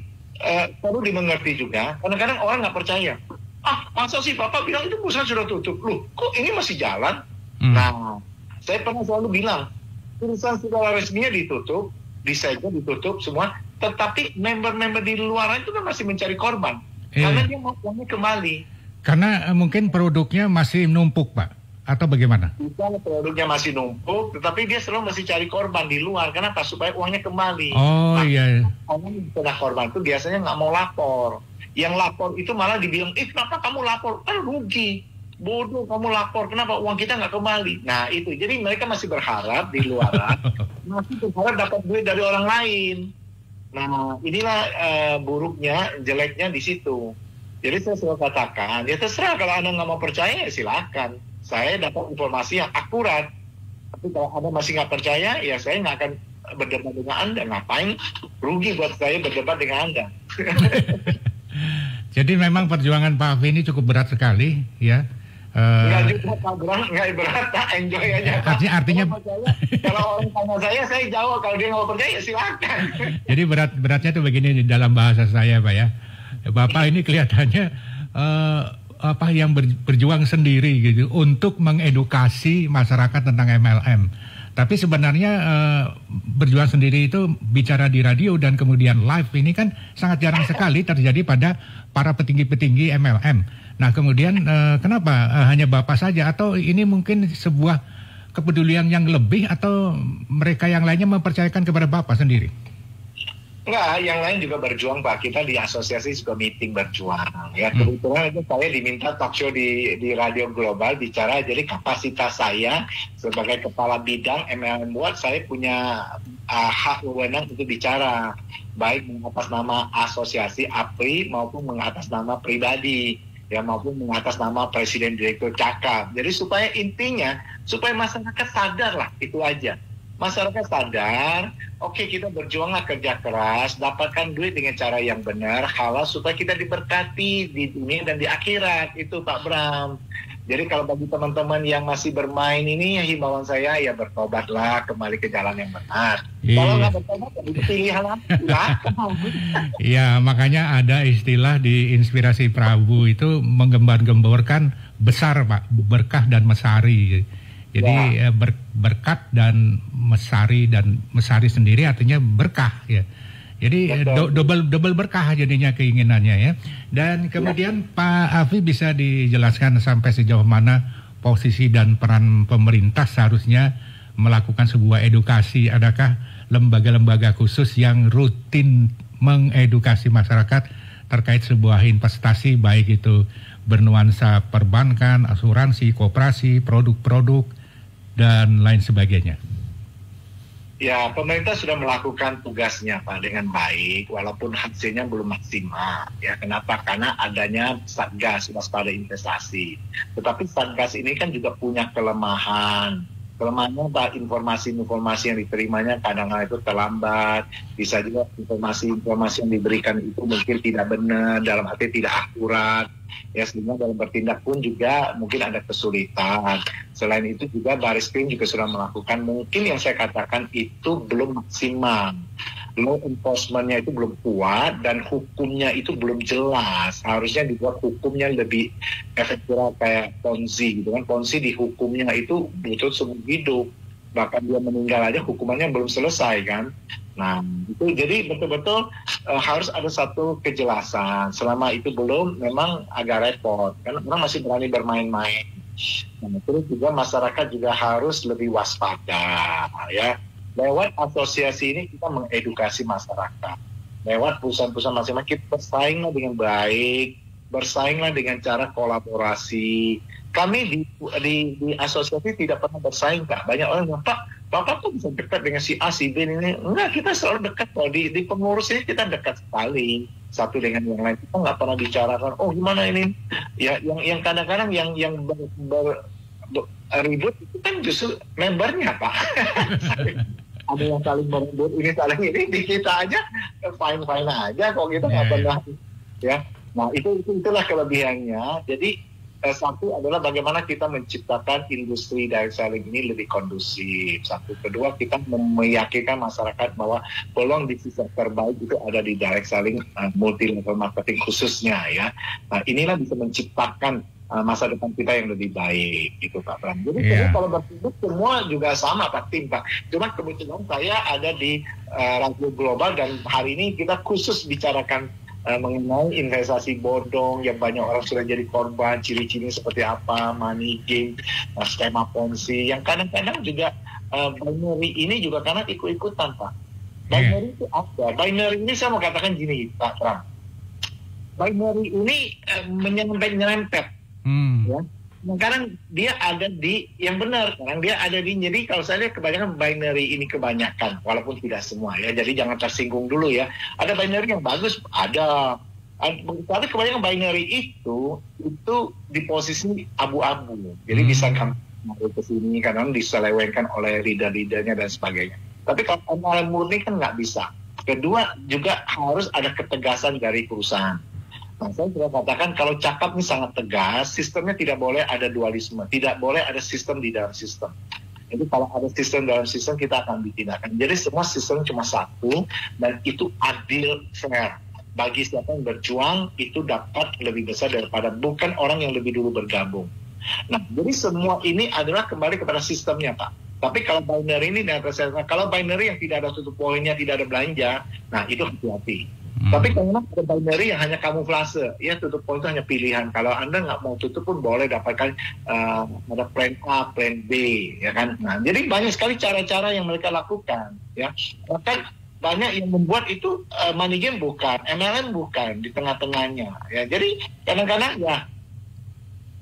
perlu dimengerti juga, kadang-kadang orang nggak percaya. Masa sih Bapak bilang itu perusahaan sudah tutup? Loh, kok ini masih jalan? Nah, saya pernah selalu bilang, perusahaan sudah resminya ditutup, disegel ditutup semua, tetapi member-member di luar itu kan masih mencari korban. Karena dia mau uangnya kembali. Karena mungkin produknya masih numpuk Pak, atau bagaimana? Bisa produknya masih numpuk, tetapi dia selalu masih cari korban di luar. Kenapa? Supaya uangnya kembali. Iya. Orang yang kena korban itu biasanya nggak mau lapor. Yang lapor itu malah dibilang, kenapa kamu lapor? Kan rugi. Bodoh kamu lapor, kenapa uang kita nggak kembali? Nah itu, jadi mereka masih berharap di luaran, masih berharap dapat duit dari orang lain. Nah inilah buruknya, jeleknya di situ. Jadi saya selalu katakan, ya terserah kalau Anda nggak mau percaya, ya silakan. Saya dapat informasi yang akurat. Tapi kalau Anda masih nggak percaya, ya saya nggak akan berdebat dengan Anda. Ngapain? Rugi buat saya berdebat dengan Anda. Jadi memang perjuangan Pak Afi ini cukup berat sekali, ya. Nggak berat, enjoy aja. Artinya kalau orang tanya saya jawab. Kalau dia nggak percaya, ya silakan. Jadi beratnya tuh begini di dalam bahasa saya, Pak ya. Bapak ini kelihatannya yang berjuang sendiri gitu untuk mengedukasi masyarakat tentang MLM. Tapi sebenarnya berjuang sendiri itu bicara di radio dan kemudian live ini kan sangat jarang sekali terjadi pada para petinggi-petinggi MLM. Nah kemudian kenapa hanya Bapak saja, atau ini mungkin sebuah kepedulian yang lebih atau mereka yang lainnya mempercayakan kepada Bapak sendiri? Enggak, yang lain juga berjuang Pak. Kita di asosiasi juga meeting berjuang. Ya kebetulan itu saya diminta talk show di Radio Global bicara. Jadi kapasitas saya sebagai kepala bidang MLM World, saya punya hak wewenang untuk bicara, baik mengatas nama asosiasi APRI maupun mengatas nama pribadi, ya maupun mengatas nama Presiden Direktur Cakap. Jadi supaya intinya supaya masyarakat sadar lah, itu aja. Masyarakat sadar, oke, kita berjuanglah kerja keras, dapatkan duit dengan cara yang benar, halal, supaya kita diberkati di dunia dan di akhirat. Itu Pak Bram. Jadi kalau bagi teman-teman yang masih bermain ini, himbauan saya ya bertobatlah, kembali ke jalan yang benar. Kalau nggak bertobat, itu pilihan apa? Ya, makanya ada istilah di Inspirasi Prabu itu menggembar-gemborkan besar Pak, berkah dan mesari. Jadi berkat dan mesari sendiri artinya berkah ya. Jadi double berkah jadinya keinginannya ya. Dan kemudian Pak Afi bisa dijelaskan sampai sejauh mana posisi dan peran pemerintah seharusnya melakukan sebuah edukasi. Adakah lembaga-lembaga khusus yang rutin mengedukasi masyarakat terkait sebuah investasi, baik itu bernuansa perbankan, asuransi, koperasi, produk-produk dan lain sebagainya? Ya, pemerintah sudah melakukan tugasnya Pak dengan baik, walaupun hasilnya belum maksimal. Ya, kenapa? Karena adanya Satgas waspada investasi. Tetapi Satgas ini kan juga punya kelemahan. Kelemahannya Pak, informasi-informasi yang diterimanya kadang-kadang itu terlambat. Bisa juga informasi-informasi yang diberikan itu mungkin tidak benar, dalam arti tidak akurat. Ya, sehingga dalam bertindak pun juga mungkin ada kesulitan. Selain itu juga Baris Krim juga sudah melakukan, mungkin yang saya katakan itu belum maksimal. Law enforcement-nya itu belum kuat dan hukumnya itu belum jelas. Harusnya dibuat hukumnya lebih efektif kayak Ponzi gitu kan. Ponzi di hukumnya itu butuh seumur hidup. Bahkan dia meninggal aja hukumannya belum selesai kan. Nah, itu jadi betul-betul harus ada satu kejelasan. Selama itu belum, memang agak repot. Karena orang masih berani bermain-main. Nah, terus juga masyarakat juga harus lebih waspada. Ya, lewat asosiasi ini kita mengedukasi masyarakat. Lewat perusahaan-perusahaan masing-masing kita bersainglah dengan baik, bersainglah dengan cara kolaborasi. Kami di asosiasi tidak pernah bersaing Pak. Banyak orang yang Bapak tuh bisa dekat dengan si A, si B ini. Enggak, kita selalu dekat kok. Di pengurus ini kita dekat sekali satu dengan yang lain. Kita nggak pernah bicarakan, oh gimana ini? Ya, yang kadang-kadang yang ribut itu kan justru membernya Pak. Ada yang saling meribut, ini saling ini, di kita aja fine-fine aja kok, kita nggak pernah ya. Nah, itulah kelebihannya. Jadi satu adalah bagaimana kita menciptakan industri direct selling ini lebih kondusif. Satu, kedua kita meyakinkan masyarakat bahwa peluang bisnis yang terbaik itu ada di direct selling multi level marketing khususnya ya. Nah, inilah bisa menciptakan masa depan kita yang lebih baik itu Pak Pram. Jadi kalau bertindak semua juga sama Pak tim Pak. Cuma kebetulan saya ada di Radio Global dan hari ini kita khusus bicarakan mengenai investasi bodong yang banyak orang sudah jadi korban, ciri-ciri seperti apa, money game, skema Ponzi, yang kadang-kadang juga binary ini juga karena ikut-ikutan Pak. Binary itu apa? Binary ini saya mau katakan gini Pak Pram. Binary ini menyerempet. Ya. Sekarang dia ada di yang benar, sekarang dia ada di, jadi kalau saya lihat kebanyakan binary ini kebanyakan, walaupun tidak semua ya, jadi jangan tersinggung dulu ya. Ada binary yang bagus, tapi kebanyakan binary itu di posisi abu-abu, jadi bisa kamu ke sini karena diselewengkan oleh leader-leadernya dan sebagainya. Tapi kalau MLM murni kan nggak bisa. Kedua juga harus ada ketegasan dari perusahaan. Nah, saya sudah katakan kalau Cakap ini sangat tegas, sistemnya tidak boleh ada dualisme, tidak boleh ada sistem di dalam sistem. Jadi kalau ada sistem dalam sistem kita akan ditindakkan. Jadi semua sistem cuma satu dan itu adil, fair. Bagi siapa yang berjuang itu dapat lebih besar daripada bukan orang yang lebih dulu bergabung. Nah, jadi semua ini adalah kembali kepada sistemnya Pak. Tapi kalau binary ini kalau binary yang tidak ada tutup poinnya, tidak ada belanja, nah itu hati-hati. Tapi karena ada binary yang hanya kamuflase, ya tutup poin itu hanya pilihan. Kalau Anda nggak mau tutup pun boleh dapatkan ada plan A, plan B, ya kan. Nah, jadi banyak sekali cara-cara yang mereka lakukan, ya. Bahkan banyak yang membuat itu money game bukan, MLM bukan di tengah-tengahnya, ya. Jadi kadang-kadang ya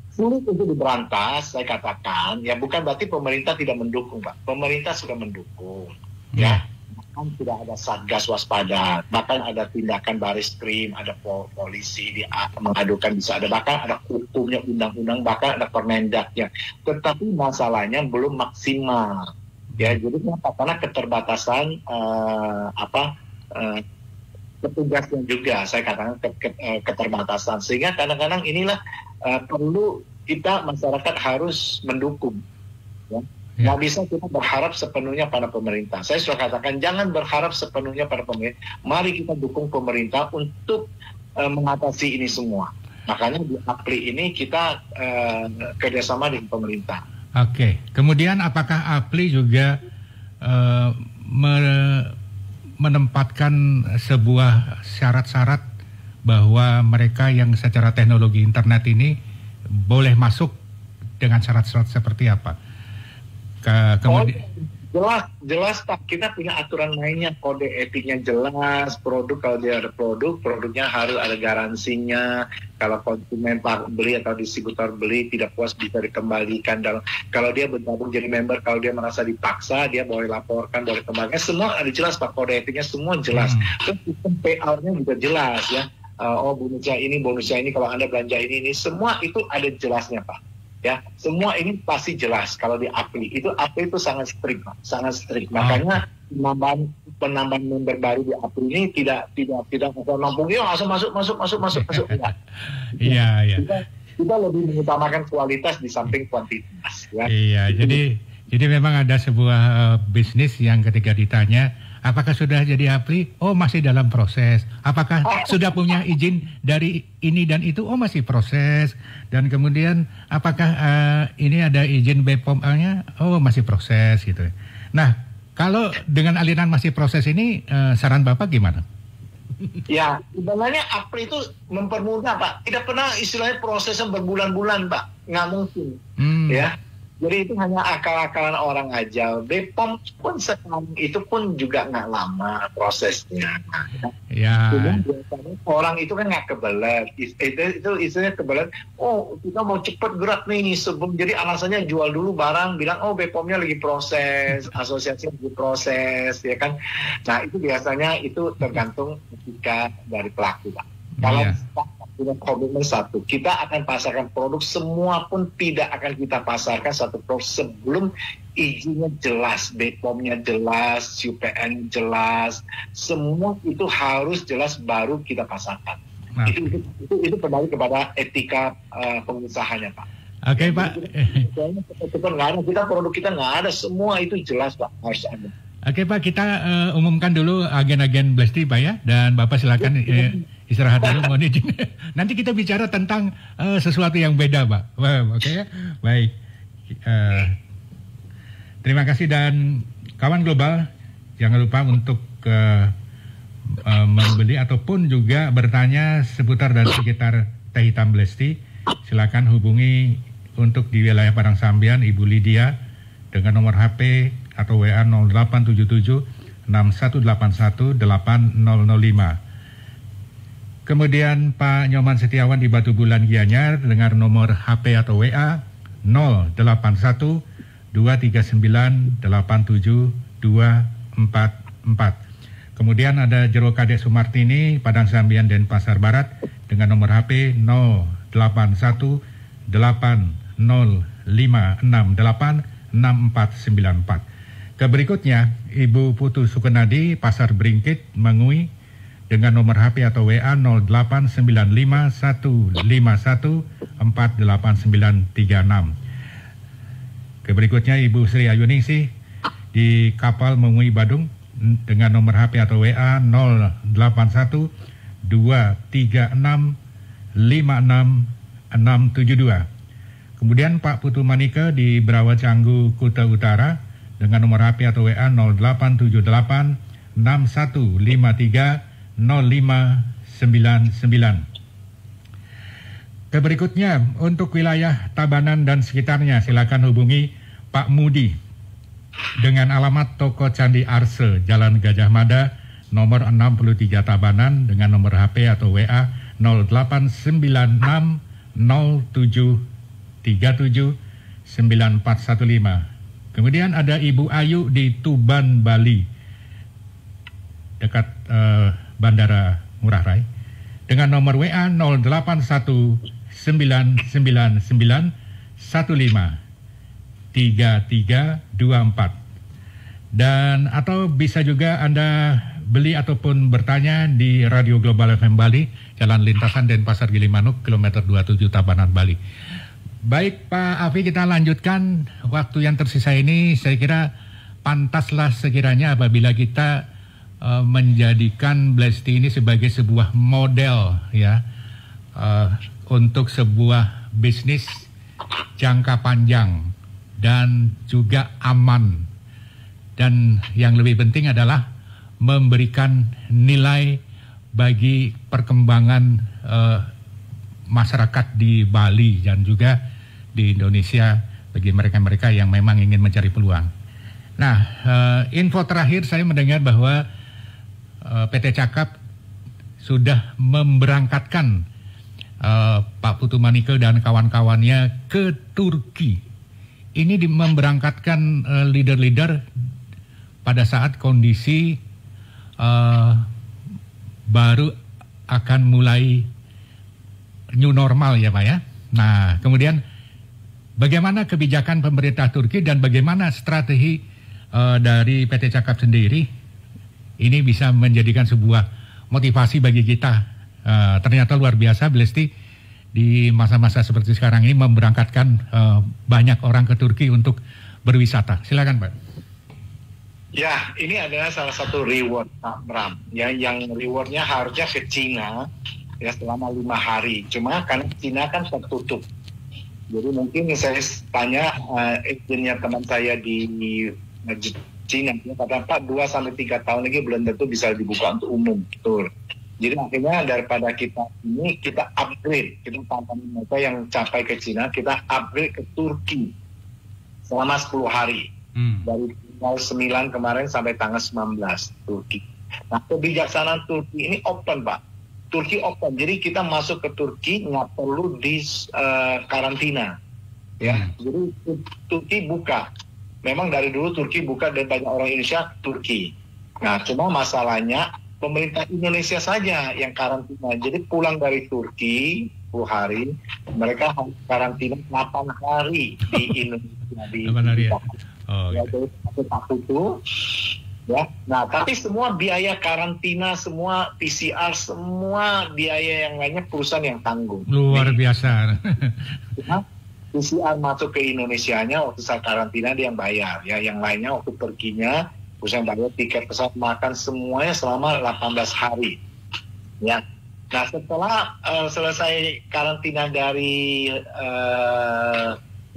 sulit untuk diberantas, saya katakan, ya bukan berarti pemerintah tidak mendukung, Pak. Pemerintah sudah mendukung, ya. Bahkan sudah ada satgas waspada, bahkan ada tindakan baris krim, ada polisi mengadukan, bisa ada, bahkan ada hukumnya, undang-undang, bahkan ada permendaknya. Tetapi masalahnya belum maksimal, ya. Jadi kenapa? Karena keterbatasan petugasnya juga, saya katakan keterbatasan, sehingga kadang-kadang inilah perlu kita masyarakat harus mendukung, ya. Nggak bisa kita berharap sepenuhnya pada pemerintah. Saya sudah katakan jangan berharap sepenuhnya pada pemerintah. Mari kita dukung pemerintah untuk mengatasi ini semua. Makanya di APRI ini kita kerjasama dengan pemerintah. Oke. Kemudian apakah APRI juga menempatkan sebuah syarat-syarat bahwa mereka yang secara teknologi internet ini boleh masuk dengan syarat-syarat seperti apa? Kemudian jelas Pak, kita punya aturan mainnya, kode etiknya jelas, produk kalau dia ada produknya harus ada garansinya. Kalau konsumen beli atau distributor beli tidak puas bisa dikembalikan. Kalau dia bergabung jadi member, kalau dia merasa dipaksa dia boleh laporkan, boleh kembalikan. Semua ada jelas Pak, kode etiknya semua jelas. Terus sistem payout-nya juga jelas, ya. Bonusnya ini kalau Anda belanja ini semua itu ada jelasnya Pak. Ya, semua ini pasti jelas. Kalau di APRI itu sangat strict, Pak. Sangat strict. Makanya penambahan member baru di APRI ini tidak asal nampung langsung masuk. Iya. Kita lebih mengutamakan kualitas di samping kuantitas, ya. Iya, jadi memang ada sebuah bisnis yang ketika ditanya apakah sudah jadi APRI? Oh, masih dalam proses. Apakah sudah punya izin dari ini dan itu? Oh, masih proses. Dan kemudian apakah ini ada izin BPOM-nya? Oh, masih proses gitu. Nah, kalau dengan aliran masih proses ini, saran Bapak gimana? Ya, sebenarnya APRI itu mempermudah, Pak. Tidak pernah istilahnya prosesnya berbulan-bulan, Pak. Nggak mungkin. Ya. Jadi itu hanya akal-akalan orang aja. BPOM pun sekarang itu pun juga nggak lama prosesnya. Ya. Orang itu kan nggak kebelet. Itu istilahnya kebelet. Oh, kita mau cepat gerak nih sebelum. Jadi alasannya jual dulu barang, bilang oh BPOM-nya lagi proses, asosiasi lagi proses, ya kan. Nah itu biasanya itu tergantung etika dari pelaku, Pak. Kalau punya komitmen satu, kita akan pasarkan produk, semua pun tidak akan kita pasarkan satu produk sebelum izinnya jelas, BPOM-nya jelas, UPN jelas, semua itu harus jelas baru kita pasarkan. Nah. Itu kembali kepada etika pengusahanya, Pak. Oke, Pak. Kita produk kita nggak ada, semua itu jelas, Pak, harus ada. Oke, Pak, kita umumkan dulu agen-agen Blesti, Pak, ya, dan Bapak silakan istirahat dulu, mohon izin. Nanti kita bicara tentang sesuatu yang beda, Pak. Oke ya, baik. Terima kasih, dan kawan global jangan lupa untuk membeli ataupun juga bertanya seputar dan sekitar teh hitam Blesti. Silakan hubungi untuk di wilayah Padang Sambian Ibu Lydia dengan nomor HP atau WA 0877 6181 8005. Kemudian Pak Nyoman Setiawan di Batu Bulan Gianyar dengan nomor HP atau WA 081 239 87 244. Kemudian ada Jero Kadek Sumartini Padang Sambian Denpasar Barat dengan nomor HP 081 805668 6494. Berikutnya Ibu Putu Sukenadi Pasar Bringkit Mengui dengan nomor HP atau WA 089515148936. Berikutnya Ibu Sri Ayuningsih di Kapal Mengui Badung dengan nomor HP atau WA 081 236 56672. Kemudian Pak Putu Manika di Berawa Canggu Kuta Utara dengan nomor HP atau WA 0878 6153 0599. Berikutnya untuk wilayah Tabanan dan sekitarnya silakan hubungi Pak Mudi dengan alamat Toko Candi Arse, Jalan Gajah Mada, nomor 63 Tabanan dengan nomor HP atau WA 089607379415. Kemudian ada Ibu Ayu di Tuban, Bali, dekat Bandara Ngurah Rai, dengan nomor WA 081991153324. Dan atau bisa juga Anda beli ataupun bertanya di Radio Global FM Bali, Jalan Lintasan Denpasar Gilimanuk, kilometer 27 Tabanan, Bali. Baik Pak Afi, kita lanjutkan. Waktu yang tersisa ini saya kira pantaslah sekiranya apabila kita menjadikan Blesti ini sebagai sebuah model ya, untuk sebuah bisnis jangka panjang dan juga aman. Dan yang lebih penting adalah memberikan nilai bagi perkembangan masyarakat di Bali dan juga di Indonesia bagi mereka-mereka yang memang ingin mencari peluang. Nah, info terakhir saya mendengar bahwa PT Cakap sudah memberangkatkan Pak Putu Manike dan kawan-kawannya ke Turki. Ini memberangkatkan leader-leader pada saat kondisi baru akan mulai new normal ya Pak ya. Nah, kemudian bagaimana kebijakan pemerintah Turki dan bagaimana strategi dari PT Cakap sendiri ini bisa menjadikan sebuah motivasi bagi kita. Ternyata luar biasa Blesti di masa-masa seperti sekarang ini memberangkatkan banyak orang ke Turki untuk berwisata. Silakan Pak. Ya, ini adalah salah satu reward Pak Bram. Ya, yang rewardnya harusnya ke Cina ya selama 5 hari. Cuma karena Cina kan tertutup. Jadi mungkin saya tanya agennya teman saya di Cina, dia kata Pak 2-3 tahun lagi belum tentu bisa dibuka untuk umum. Betul. Jadi akhirnya daripada kita upgrade, kita tantangan mereka yang capai ke Cina, kita upgrade ke Turki selama 10 hari. Dari tanggal 9 kemarin sampai tanggal 19 Turki. Nah, kebijaksanaan Turki ini open Pak. Turki open, jadi kita masuk ke Turki nggak perlu di karantina. Ya, jadi Turki buka. Memang dari dulu Turki buka dan banyak orang Indonesia Turki. Nah, cuma masalahnya pemerintah Indonesia saja yang karantina. Jadi pulang dari Turki 10 hari, mereka harus karantina 8 hari di Indonesia. 8 hari ya? Oh, ya, jadi Pak Putu. Ya, nah tapi semua biaya karantina, semua PCR, semua biaya yang lainnya perusahaan yang tanggung. Luar biasa. Nah, PCR masuk ke Indonesianya waktu saat karantina dia yang bayar, ya, yang lainnya waktu perginya perusahaan bayar tiket pesawat makan semuanya selama 18 hari. Ya, nah setelah selesai karantina dari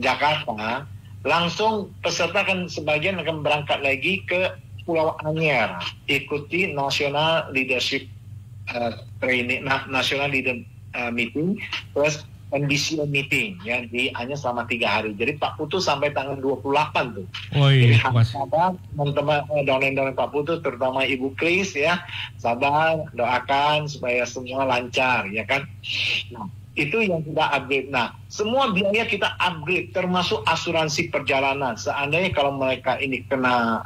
Jakarta, langsung peserta sebagian akan berangkat lagi ke Pulau Anyer, ikuti National Leadership Training, National Leader Meeting, plus NBCO Meeting, ya, di Anyer selama 3 hari. Jadi Pak Putu sampai tanggal 28 tuh. Oh iya, jadi sabar, teman-teman doain Pak Putu, terutama Ibu Kris, ya, sabar, doakan supaya semua lancar, ya kan. Nah, itu yang kita upgrade. Nah, semua biaya kita upgrade, termasuk asuransi perjalanan. Seandainya kalau mereka ini kena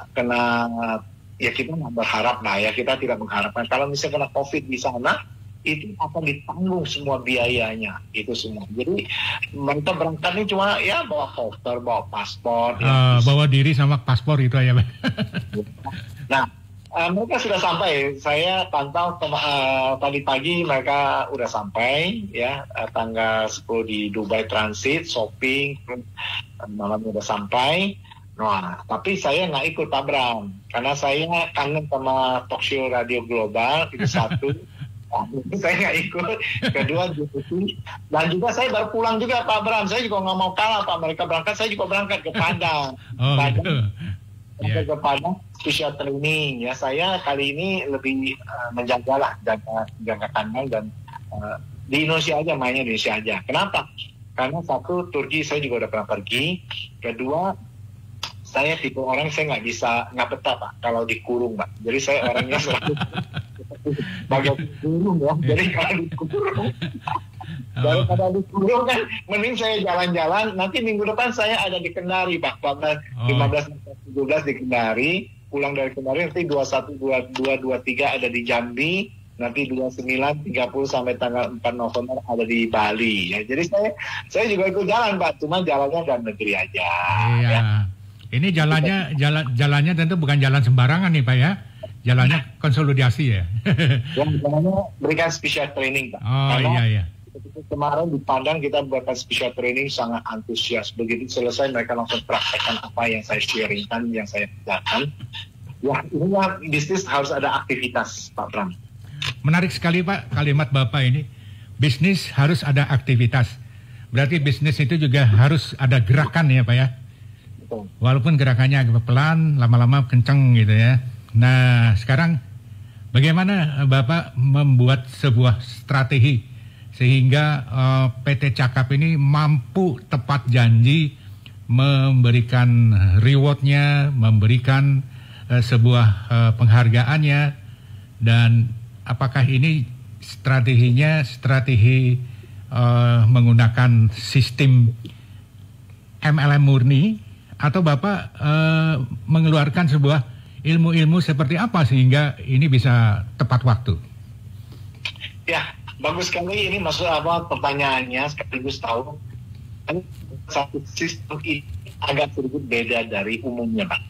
ya kita nggak berharap lah ya, kita tidak mengharapkan. Kalau misalnya kena COVID di sana, itu akan ditanggung semua biayanya, itu semua. Jadi mereka berangkat ini cuma ya bawa koper, bawa paspor. Bawa diri sama paspor itu aja. Nah, mereka sudah sampai. Saya pantau tadi pagi mereka udah sampai ya, tanggal 10 di Dubai transit, shopping, malam udah sampai. Nah, tapi saya nggak ikut Pak Bram karena saya kangen sama talkshow Radio Global, itu satu. Saya nggak ikut. Kedua, dan juga saya baru pulang juga Pak Bram. Saya juga nggak mau kalah Pak. Mereka berangkat, saya juga berangkat ke Padang. Oh, Padang. kepada special training ya. Saya kali ini lebih menjagalah jaga kandang dan di Indonesia aja, mainnya di Indonesia aja. Kenapa? Karena satu, Turki saya juga udah pernah pergi. Kedua, saya tipe orang saya nggak betah Pak kalau dikurung Pak. Jadi saya orangnya selalu bagai dikurung ya. Jadi kalau dikurung daripada dikurung kan mending saya jalan-jalan. Nanti minggu depan saya ada di Kendari Pak. 15-17 di Kendari, pulang dari Kendari nanti 21, 22, 23 ada di Jambi, nanti 29, 30 sampai tanggal 4 November ada di Bali ya. Jadi saya juga ikut jalan Pak, cuma jalannya dalam negeri aja. Iya. Ya. Ini jalannya tentu bukan jalan sembarangan nih Pak ya. Jalannya konsolidasi ya. Yang jalannya berikan special training Pak. Oh iya. Kemarin di Padang kita buatkan special training, sangat antusias. Begitu selesai mereka langsung praktekkan apa yang saya sharingkan, yang saya kerjakan. Ya, inilah bisnis harus ada aktivitas Pak Bram. Menarik sekali Pak kalimat Bapak ini. Bisnis harus ada aktivitas. Berarti bisnis itu juga harus ada gerakan ya Pak ya. Betul. Walaupun gerakannya agak pelan, lama-lama kenceng gitu ya. Nah sekarang bagaimana Bapak membuat sebuah strategi sehingga PT Cakap ini mampu tepat janji memberikan rewardnya, memberikan sebuah penghargaannya, dan apakah ini strategi menggunakan sistem MLM murni atau Bapak mengeluarkan sebuah ilmu-ilmu seperti apa sehingga ini bisa tepat waktu? Ya, bagus sekali ini maksud apa pertanyaannya, sekaligus tahu satu sistem ini agak sedikit beda dari umumnya Pak.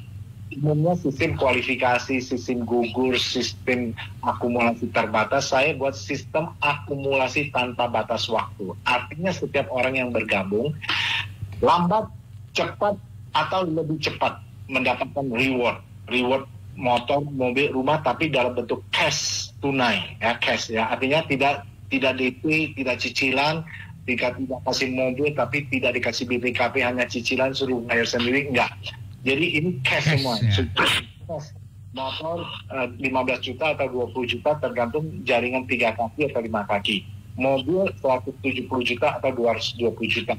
Umumnya sistem kualifikasi, sistem gugur, sistem akumulasi terbatas. Saya buat sistem akumulasi tanpa batas waktu. Artinya setiap orang yang bergabung lambat, cepat atau lebih cepat mendapatkan reward motor, mobil, rumah, tapi dalam bentuk cash, tunai ya, cash ya. Artinya tidak DP, tidak cicilan, tidak kasih mobil tapi tidak dikasih BPKP, hanya cicilan suruh bayar sendiri, enggak. Jadi ini cash semua. Ya. Motor 15 juta atau 20 juta tergantung jaringan 3 kaki atau 5 kaki. Mobil 170 juta atau 220 juta.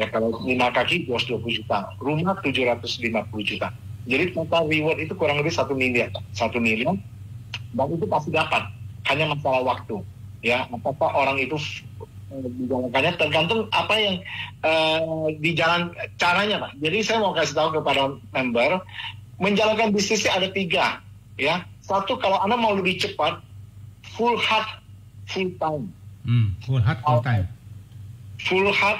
Ya kalau 5 kaki 220 juta. Rumah 750 juta. Jadi total reward itu kurang lebih 1 miliar. 1 miliar. Dan itu pasti dapat. Hanya masalah waktu. Ya, apakah orang itu dijalankannya tergantung apa yang di jalan caranya Pak. Jadi saya mau kasih tahu kepada member, menjalankan bisnisnya ada 3 ya. Satu, kalau Anda mau lebih cepat, full heart, full time. Full heart, full time. Full heart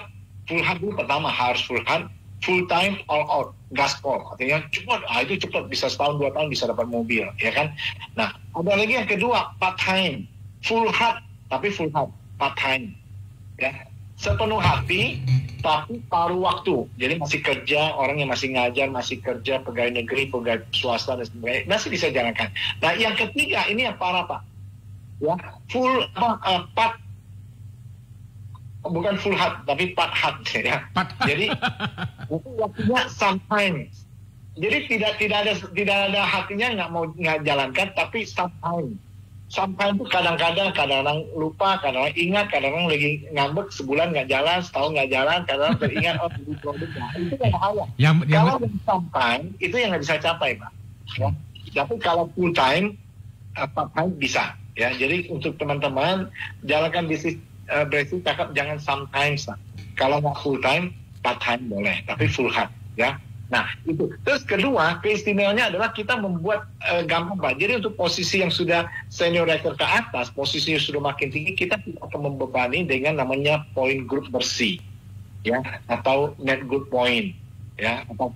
itu pertama harus full heart, full time, all out, gaspol. Artinya cepat, itu cepat, bisa setahun 2 tahun bisa dapat mobil, ya kan. Nah, ada lagi yang kedua, part time, full heart tapi full heart, part time. Ya, sepenuh hati tapi paruh waktu. Jadi masih kerja, orang yang masih ngajar, masih kerja, pegawai negeri, pegawai swasta dan sebagainya, masih bisa jalankan. Nah, yang ketiga ini yang parah Pak. Ya, full part, bukan full heart tapi part heart ya. Jadi itu waktunya sometimes. Jadi tidak ada hatinya nggak jalankan, tapi sometimes. Sometimes itu kadang-kadang lupa, kadang-kadang ingat, kadang-kadang lagi ngambek, sebulan nggak jalan, setahun nggak jalan, kadang-kadang teringat beli produk. Nah, itu yang bahaya. Kalau sometimes itu yang nggak bisa capai Pak. Ya. Tapi kalau full time, part time bisa. Ya, jadi untuk teman-teman jalankan bisnis berarti cakap jangan sometimes Pak. Kalau nggak full time, part time boleh, tapi full heart. Ya. Nah, itu. Terus kedua, keistimewaannya adalah kita membuat gampang Pak. Jadi untuk posisi yang sudah senior director ke atas, posisi yang sudah makin tinggi, kita tidak akan membebani dengan namanya point group bersih, ya, atau net good point, ya, atau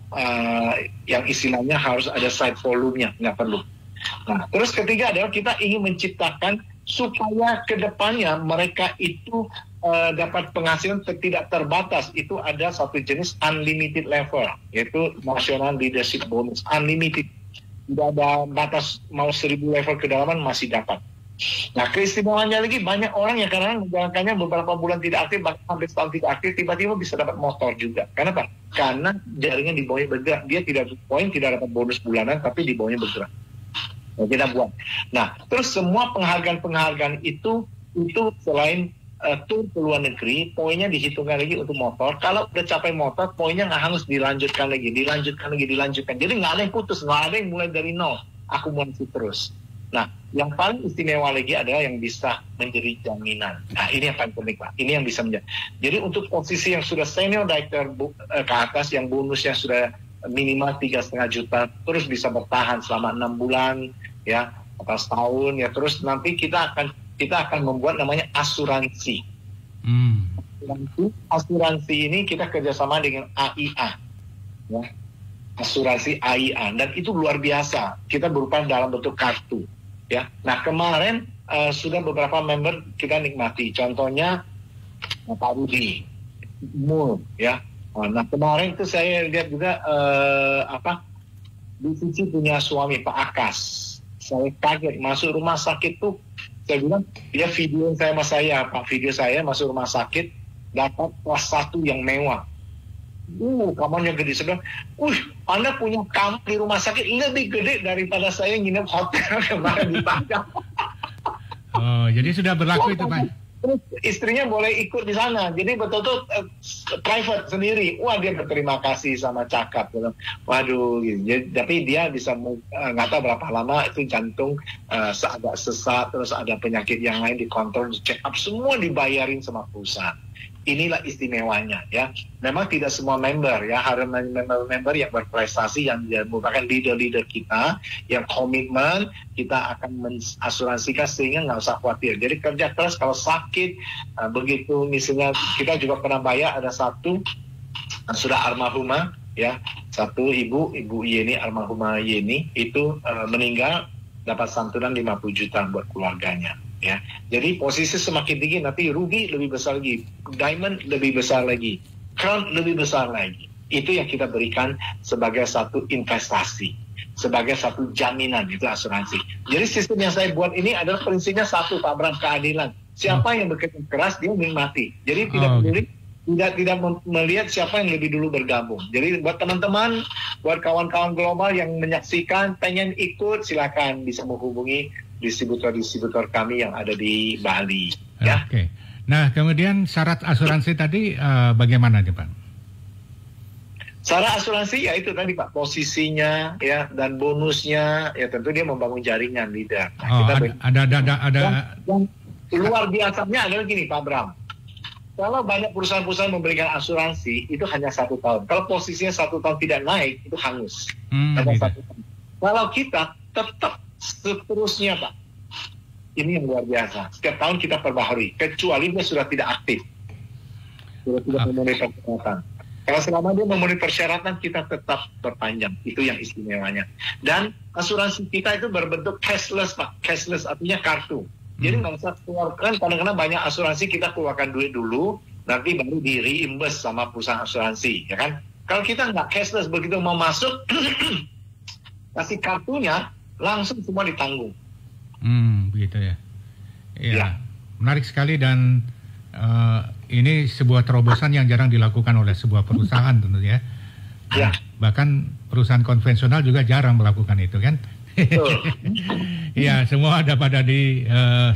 yang istilahnya harus ada side volume-nya, nggak perlu. Nah, terus ketiga adalah kita ingin menciptakan supaya kedepannya mereka itu dapat penghasilan tidak terbatas. Itu ada satu jenis unlimited level, yaitu National Leadership Bonus unlimited. Tidak ada batas, mau 1000 level kedalaman masih dapat. Nah, keistimewaannya lagi banyak orang yang kadang menjalankannya beberapa bulan tidak aktif, bahkan hampir setahun tidak aktif, tiba-tiba bisa dapat motor juga. Kenapa? Karena jaringan di bawahnya bergerak. Dia tidak poin, tidak dapat bonus bulanan, tapi di bawahnya bergerak. Nah, kita buat. Nah, terus semua penghargaan-penghargaan itu selain tur ke luar negeri, poinnya dihitungkan lagi untuk motor. Kalau udah capai motor, poinnya nggak harus dilanjutkan lagi. Jadi nggak ada yang putus, nggak ada yang mulai dari nol. Akumulasi terus. Nah, yang paling istimewa lagi adalah yang bisa menjadi jaminan. Nah, ini yang paling penting, Pak. Ini yang bisa menjadi. Jadi untuk posisi yang sudah senior director ke atas, yang bonusnya sudah minimal 3,5 juta, terus bisa bertahan selama 6 bulan, ya, atau setahun, ya. Terus nanti kita akan membuat namanya asuransi. Asuransi ini kita kerjasama dengan AIA, ya. Asuransi AIA, dan itu luar biasa. Kita berupa dalam bentuk kartu. Ya, nah kemarin sudah beberapa member kita nikmati. Contohnya Pak Rudi, ya. Nah kemarin itu saya lihat juga di sisi punya suami Pak Akas. Saya kaget masuk rumah sakit tuh. Saya bilang dia video saya sama saya, Pak, video saya masuk rumah sakit dapat kelas 1 yang mewah. Kamarnya gede. Saya bilang, Anda punya kamar di rumah sakit lebih gede daripada saya nginep hotel kemarin di Padang. Oh, jadi sudah berlaku itu, Pak? Terus istrinya boleh ikut di sana. Jadi betul-betul private sendiri. Wah, dia berterima kasih sama cakap. Waduh, gitu. Jadi, tapi dia bisa nggak tahu berapa lama itu jantung agak sesak, terus ada penyakit yang lain dikontrol, di check up, semua dibayarin sama perusahaan. Inilah istimewanya, ya. Memang tidak semua member, ya, harus member yang berprestasi, yang merupakan leader-leader kita, yang komitmen, kita akan mengasuransikan sehingga nggak usah khawatir. Jadi kerja keras, kalau sakit, begitu misalnya kita juga pernah bayar, ada satu sudah almarhumah, ya, satu ibu Yeni, almarhumah Yeni, itu meninggal, dapat santunan 50 juta buat keluarganya. Ya, jadi posisi semakin tinggi nanti rugi lebih besar lagi, diamond lebih besar lagi, crown lebih besar lagi. Itu yang kita berikan sebagai satu investasi, sebagai satu jaminan, itu asuransi. Jadi sistem yang saya buat ini adalah prinsipnya satu, Pak Bram, keadilan. Siapa yang bekerja keras dia menikmati. Jadi tidak peduli, tidak melihat siapa yang lebih dulu bergabung. Jadi buat teman-teman, buat kawan-kawan global yang menyaksikan, pengen ikut, silakan bisa menghubungi distributor kami yang ada di Bali. Ya. Oke. Nah, kemudian syarat asuransi tadi bagaimana nih, Pak? Syarat asuransi ya itu tadi, Pak, posisinya, ya, dan bonusnya, ya tentu dia membangun jaringan leader. Nah, ada. Yang luar biasanya adalah gini, Pak Bram. Kalau banyak perusahaan-perusahaan memberikan asuransi itu hanya 1 tahun. Kalau posisinya 1 tahun tidak naik itu hangus. Gitu. Kalau kita tetap seterusnya, Pak, ini yang luar biasa. Setiap tahun kita perbaharui, kecuali dia sudah tidak aktif, sudah tidak memenuhi persyaratan. Kalau selama dia memenuhi persyaratan, kita tetap perpanjang. Itu yang istimewanya. Dan asuransi kita itu berbentuk cashless, Pak. Cashless artinya kartu. Jadi nggak usah keluarkan. Kadang-kadang banyak asuransi kita keluarkan duit dulu, nanti baru di reimburse sama perusahaan asuransi, ya kan? Kalau kita nggak cashless, begitu mau masuk, kasih kartunya, langsung semua ditanggung. Begitu ya. Ya. Menarik sekali, dan ini sebuah terobosan yang jarang dilakukan oleh sebuah perusahaan tentunya. Ya. Bahkan perusahaan konvensional juga jarang melakukan itu, kan? Ya, semua ada pada di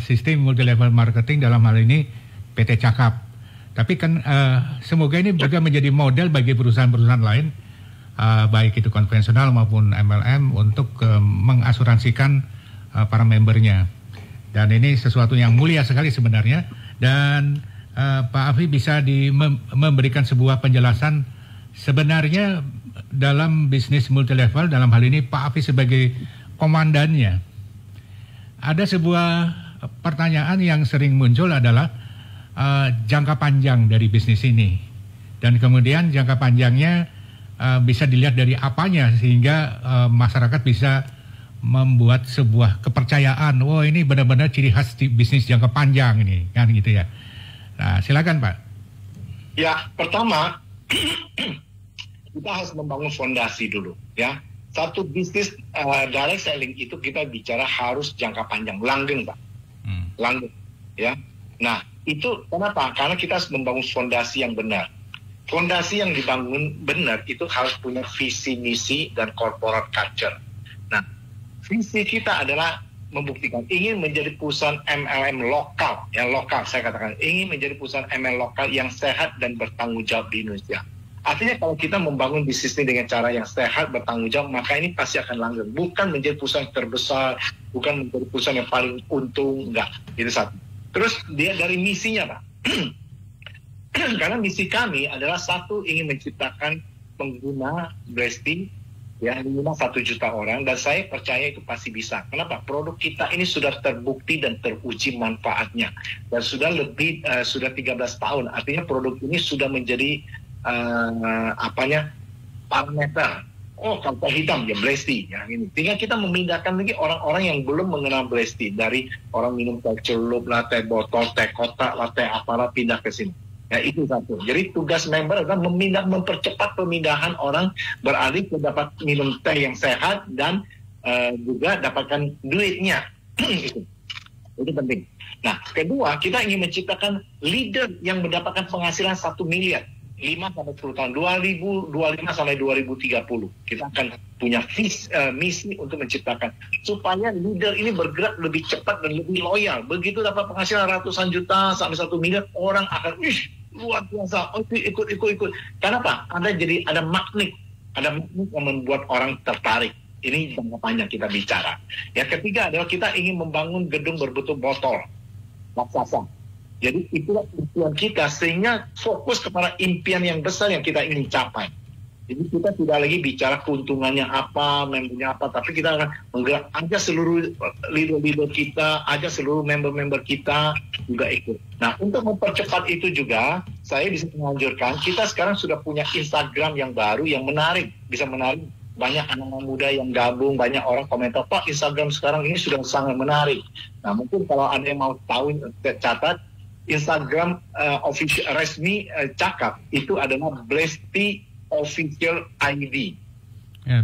sistem multi level marketing, dalam hal ini PT Cakap. Tapi kan semoga ini juga menjadi model bagi perusahaan-perusahaan lain, baik itu konvensional maupun MLM, untuk mengasuransikan para membernya. Dan ini sesuatu yang mulia sekali sebenarnya. Dan Pak Afri bisa memberikan sebuah penjelasan sebenarnya dalam bisnis multi level, dalam hal ini Pak Afri sebagai komandannya. Ada sebuah pertanyaan yang sering muncul adalah jangka panjang dari bisnis ini, dan kemudian jangka panjangnya bisa dilihat dari apanya, sehingga masyarakat bisa membuat sebuah kepercayaan, wah ini benar-benar ciri khas bisnis jangka panjang ini, kan gitu ya. Nah, silakan Pak. Ya, pertama kita harus membangun fondasi dulu, ya. Satu bisnis direct selling itu kita bicara harus jangka panjang, langgeng, Pak. langgeng, ya. Nah, itu kenapa? Karena kita harus membangun fondasi yang benar. Fondasi yang dibangun benar itu harus punya visi misi dan corporate culture. Nah, visi kita adalah membuktikan ingin menjadi perusahaan MLM lokal, yang lokal saya katakan, ingin menjadi perusahaan MLM lokal yang sehat dan bertanggung jawab di Indonesia. Artinya kalau kita membangun bisnis ini dengan cara yang sehat, bertanggung jawab, maka ini pasti akan langgeng. Bukan menjadi perusahaan yang terbesar, bukan menjadi perusahaan yang paling untung, enggak. Itu satu. Terus dia dari misinya, Pak. Karena misi kami adalah satu, ingin menciptakan pengguna Blesti ya minimal 1 juta orang, dan saya percaya itu pasti bisa. Kenapa? Produk kita ini sudah terbukti dan teruji manfaatnya, dan sudah 13 tahun. Artinya produk ini sudah menjadi parameter. Oh, kampung hitam ya Blesti ya ini. Tinggal kita memindahkan lagi orang-orang yang belum mengenal Blesti, dari orang minum teh celup lah, teh botol, teh kotak lah, teh apalah, pindah ke sini. Ya, itu satu. Jadi tugas member adalah mempercepat pemindahan orang beralih ke dapat minum teh yang sehat dan juga dapatkan duitnya. Itu penting. Nah, kedua, kita ingin menciptakan leader yang mendapatkan penghasilan 1 miliar 5 sampai 10 tahun, 2025 sampai 2030. Kita akan punya misi untuk menciptakan supaya leader ini bergerak lebih cepat dan lebih loyal. Begitu dapat penghasilan ratusan juta sampai 1 miliar, orang akan luar biasa, ikut. Kenapa? Ada magnet yang membuat orang tertarik. Ini jangka panjang kita bicara. Yang ketiga adalah kita ingin membangun gedung berbentuk botol raksasa. Jadi itulah tujuan kita, sehingga fokus kepada impian yang besar yang kita ingin capai. Jadi kita tidak lagi bicara keuntungannya apa, membernya apa, tapi kita akan menggerak aja seluruh leader-leader kita, aja seluruh member-member kita juga ikut. Nah, untuk mempercepat itu juga, saya bisa menganjurkan, kita sekarang sudah punya Instagram yang baru, yang menarik, bisa menarik banyak anak-anak muda yang gabung, banyak orang komentar, Pak, Instagram sekarang ini sudah sangat menarik. Nah, mungkin kalau ada yang mau tahu, catat, Instagram official resmi Cakap itu adalah Blesti Official ID. Ya,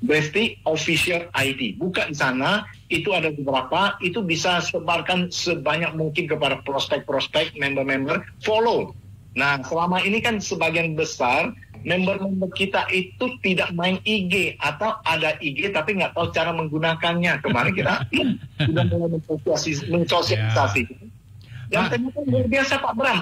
Blesti Official ID. Buka di sana, itu ada beberapa, itu bisa sebarkan sebanyak mungkin kepada prospek-prospek, member-member, follow. Nah, selama ini kan sebagian besar member-member kita itu tidak main IG, atau ada IG tapi nggak tahu cara menggunakannya. Kemarin kita sudah mulai mensosialisasi. Yang ternyata luar biasa Pak Bram.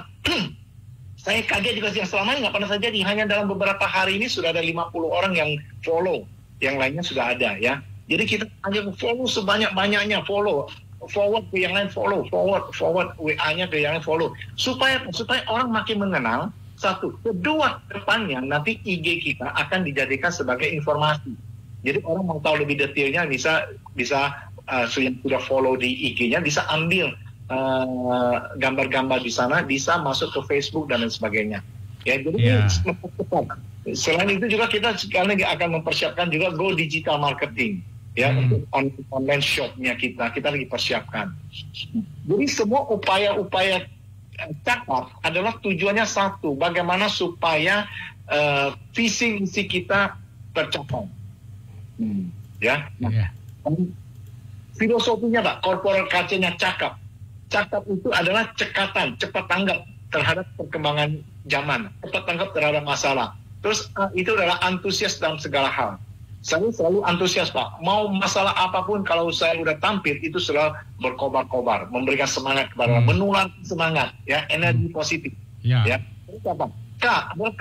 Saya kaget juga yang selama ini nggak pernah terjadi. Hanya dalam beberapa hari ini sudah ada 50 orang yang follow. Yang lainnya sudah ada ya. Jadi kita hanya follow sebanyak-banyaknya, follow. Forward ke yang lain follow. Forward WA-nya ke yang lain follow. Supaya orang makin mengenal. Satu. Kedua, depannya nanti IG kita akan dijadikan sebagai informasi. Jadi orang mau tahu lebih detailnya bisa yang sudah follow di IG-nya bisa ambil gambar-gambar di sana, bisa masuk ke Facebook dan lain sebagainya. Ya, jadi selain itu juga kita sekarang lagi akan mempersiapkan juga Go Digital Marketing, ya, untuk online shopnya kita lagi persiapkan. Jadi semua upaya-upaya Cakap adalah tujuannya satu, bagaimana supaya visi misi kita tercapai. Ya, filosofinya Pak, corporate culture-nya Cakap. Cakap itu adalah cekatan, cepat tanggap terhadap perkembangan zaman, cepat tanggap terhadap masalah. Terus itu adalah antusias dalam segala hal. Saya selalu antusias Pak, mau masalah apapun kalau saya udah tampil itu selalu berkobar-kobar, memberikan semangat kepada menular semangat, ya, energi positif. Ya. Terus apa? K adalah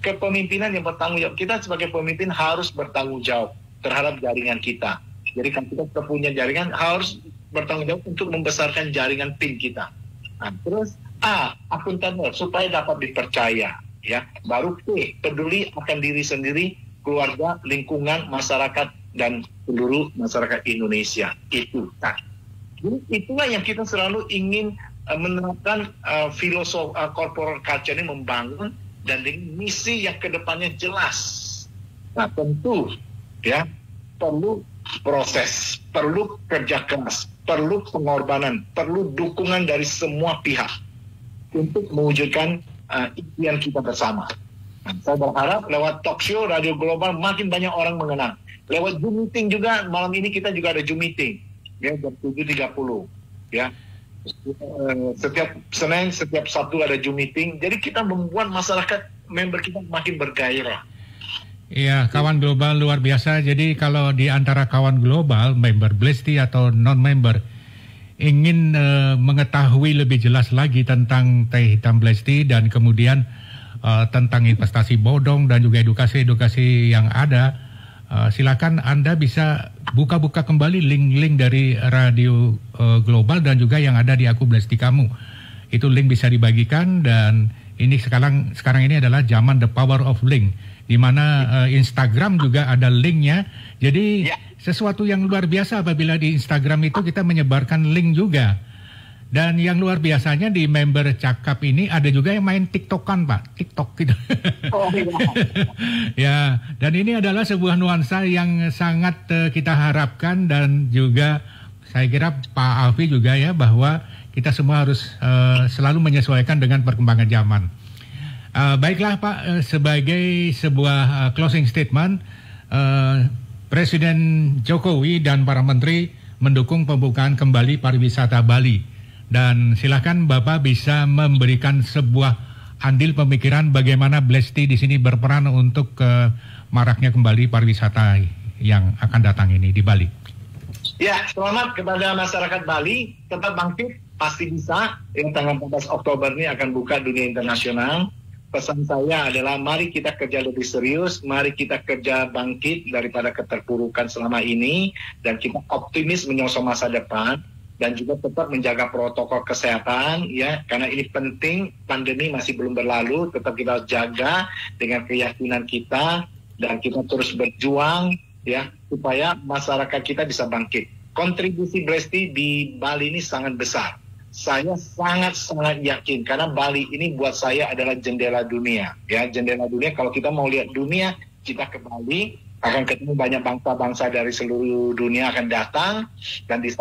kepemimpinan yang bertanggung jawab. Kita sebagai pemimpin harus bertanggung jawab terhadap jaringan kita. Jadi kan kita punya jaringan, harus bertanggung jawab untuk membesarkan jaringan tim kita. Nah, terus A, akuntabel supaya dapat dipercaya, ya. Baru P, peduli akan diri sendiri, keluarga, lingkungan, masyarakat, dan seluruh masyarakat Indonesia. Itu. Nah, jadi itulah yang kita selalu ingin menerapkan filosofi corporate culture ini, membangun dan dengan misi yang kedepannya jelas. Nah, tentu ya perlu proses, perlu kerja keras, perlu pengorbanan, perlu dukungan dari semua pihak untuk mewujudkan impian kita bersama. Nah, saya berharap lewat talk show Radio Global makin banyak orang mengenal. Lewat Zoom meeting juga, malam ini kita juga ada Zoom meeting. ya jam 7.30 ya. Setiap Senin, setiap Sabtu ada Zoom meeting. Jadi kita membuat masyarakat member kita makin bergairah. Iya, kawan global luar biasa. Jadi kalau di antara kawan global, member Blesti atau non-member, ingin mengetahui lebih jelas lagi tentang teh hitam Blesti dan kemudian tentang investasi bodong dan juga edukasi-edukasi yang ada, silakan Anda bisa buka-buka kembali link-link dari Radio Global dan juga yang ada di Aku Blesti Kamu. Itu link bisa dibagikan dan ini sekarang ini adalah zaman the power of link, di mana Instagram juga ada linknya. Jadi sesuatu yang luar biasa apabila di Instagram itu kita menyebarkan link juga. Dan yang luar biasanya di member Cakap ini ada juga yang main TikTokan, Pak. TikTok gitu. Oh, iya. Ya, dan ini adalah sebuah nuansa yang sangat kita harapkan dan juga saya kira Pak Alfi juga ya, bahwa kita semua harus selalu menyesuaikan dengan perkembangan zaman. Baiklah Pak, sebagai sebuah closing statement, Presiden Jokowi dan para menteri mendukung pembukaan kembali pariwisata Bali. Dan silakan Bapak bisa memberikan sebuah andil pemikiran bagaimana Blesti di sini berperan untuk maraknya kembali pariwisata yang akan datang ini di Bali. Ya, selamat kepada masyarakat Bali, tetap bangkit, pasti bisa. Yang tanggal 14 Oktober ini akan buka dunia internasional. Pesan saya adalah mari kita kerja lebih serius, mari kita kerja bangkit daripada keterpurukan selama ini, dan kita optimis menyongsong masa depan, dan juga tetap menjaga protokol kesehatan ya, karena ini penting. Pandemi masih belum berlalu, tetap kita jaga dengan keyakinan kita, dan kita terus berjuang ya supaya masyarakat kita bisa bangkit. Kontribusi Blesti di Bali ini sangat besar. Saya sangat yakin karena Bali ini buat saya adalah jendela dunia. Ya, jendela dunia. Kalau kita mau lihat dunia, kita ke Bali, akan ketemu banyak bangsa-bangsa dari seluruh dunia akan datang, dan di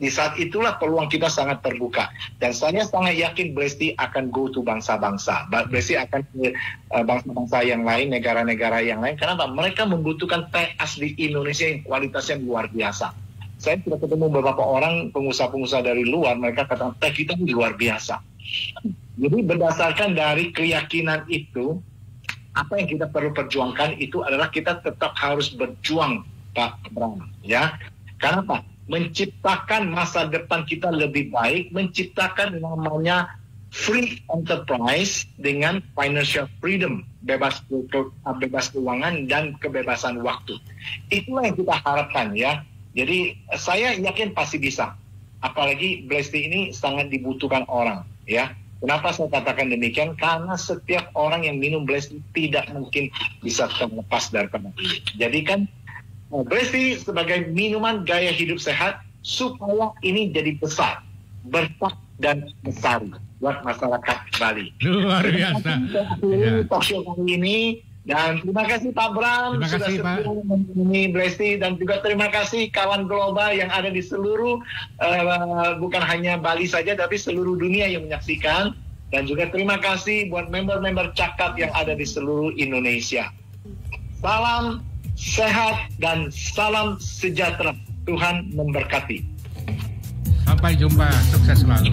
saat itulah peluang kita sangat terbuka. Dan saya sangat yakin Blesti akan go to bangsa-bangsa. Blesti akan ke bangsa-bangsa yang lain, negara-negara yang lain. Karena mereka membutuhkan teh asli Indonesia yang kualitasnya luar biasa. Saya sudah ketemu beberapa orang pengusaha-pengusaha dari luar, mereka katakan teh kita ini luar biasa. Jadi berdasarkan dari keyakinan itu, apa yang kita perlu perjuangkan itu adalah kita tetap harus berjuang, Pak Bram. Ya, karena apa? Menciptakan masa depan kita lebih baik, menciptakan namanya free enterprise dengan financial freedom, bebas keuangan dan kebebasan waktu. Itulah yang kita harapkan ya. Jadi saya yakin pasti bisa. Apalagi Blesti ini sangat dibutuhkan orang ya. Kenapa saya katakan demikian? Karena setiap orang yang minum Blesti tidak mungkin bisa terlepas daripada ini. Jadi kan Blesti sebagai minuman gaya hidup sehat supaya ini jadi besar, berkah dan besar buat masyarakat Bali. Luar biasa. Talkshow kali ini. Dan terima kasih Pak Bram sudah setia mengunjungi Blesti, dan juga terima kasih kawan global yang ada di seluruh bukan hanya Bali saja tapi seluruh dunia yang menyaksikan, dan juga terima kasih buat member-member Cakap yang ada di seluruh Indonesia. Salam sehat dan salam sejahtera. Tuhan memberkati. Sampai jumpa, sukses selalu.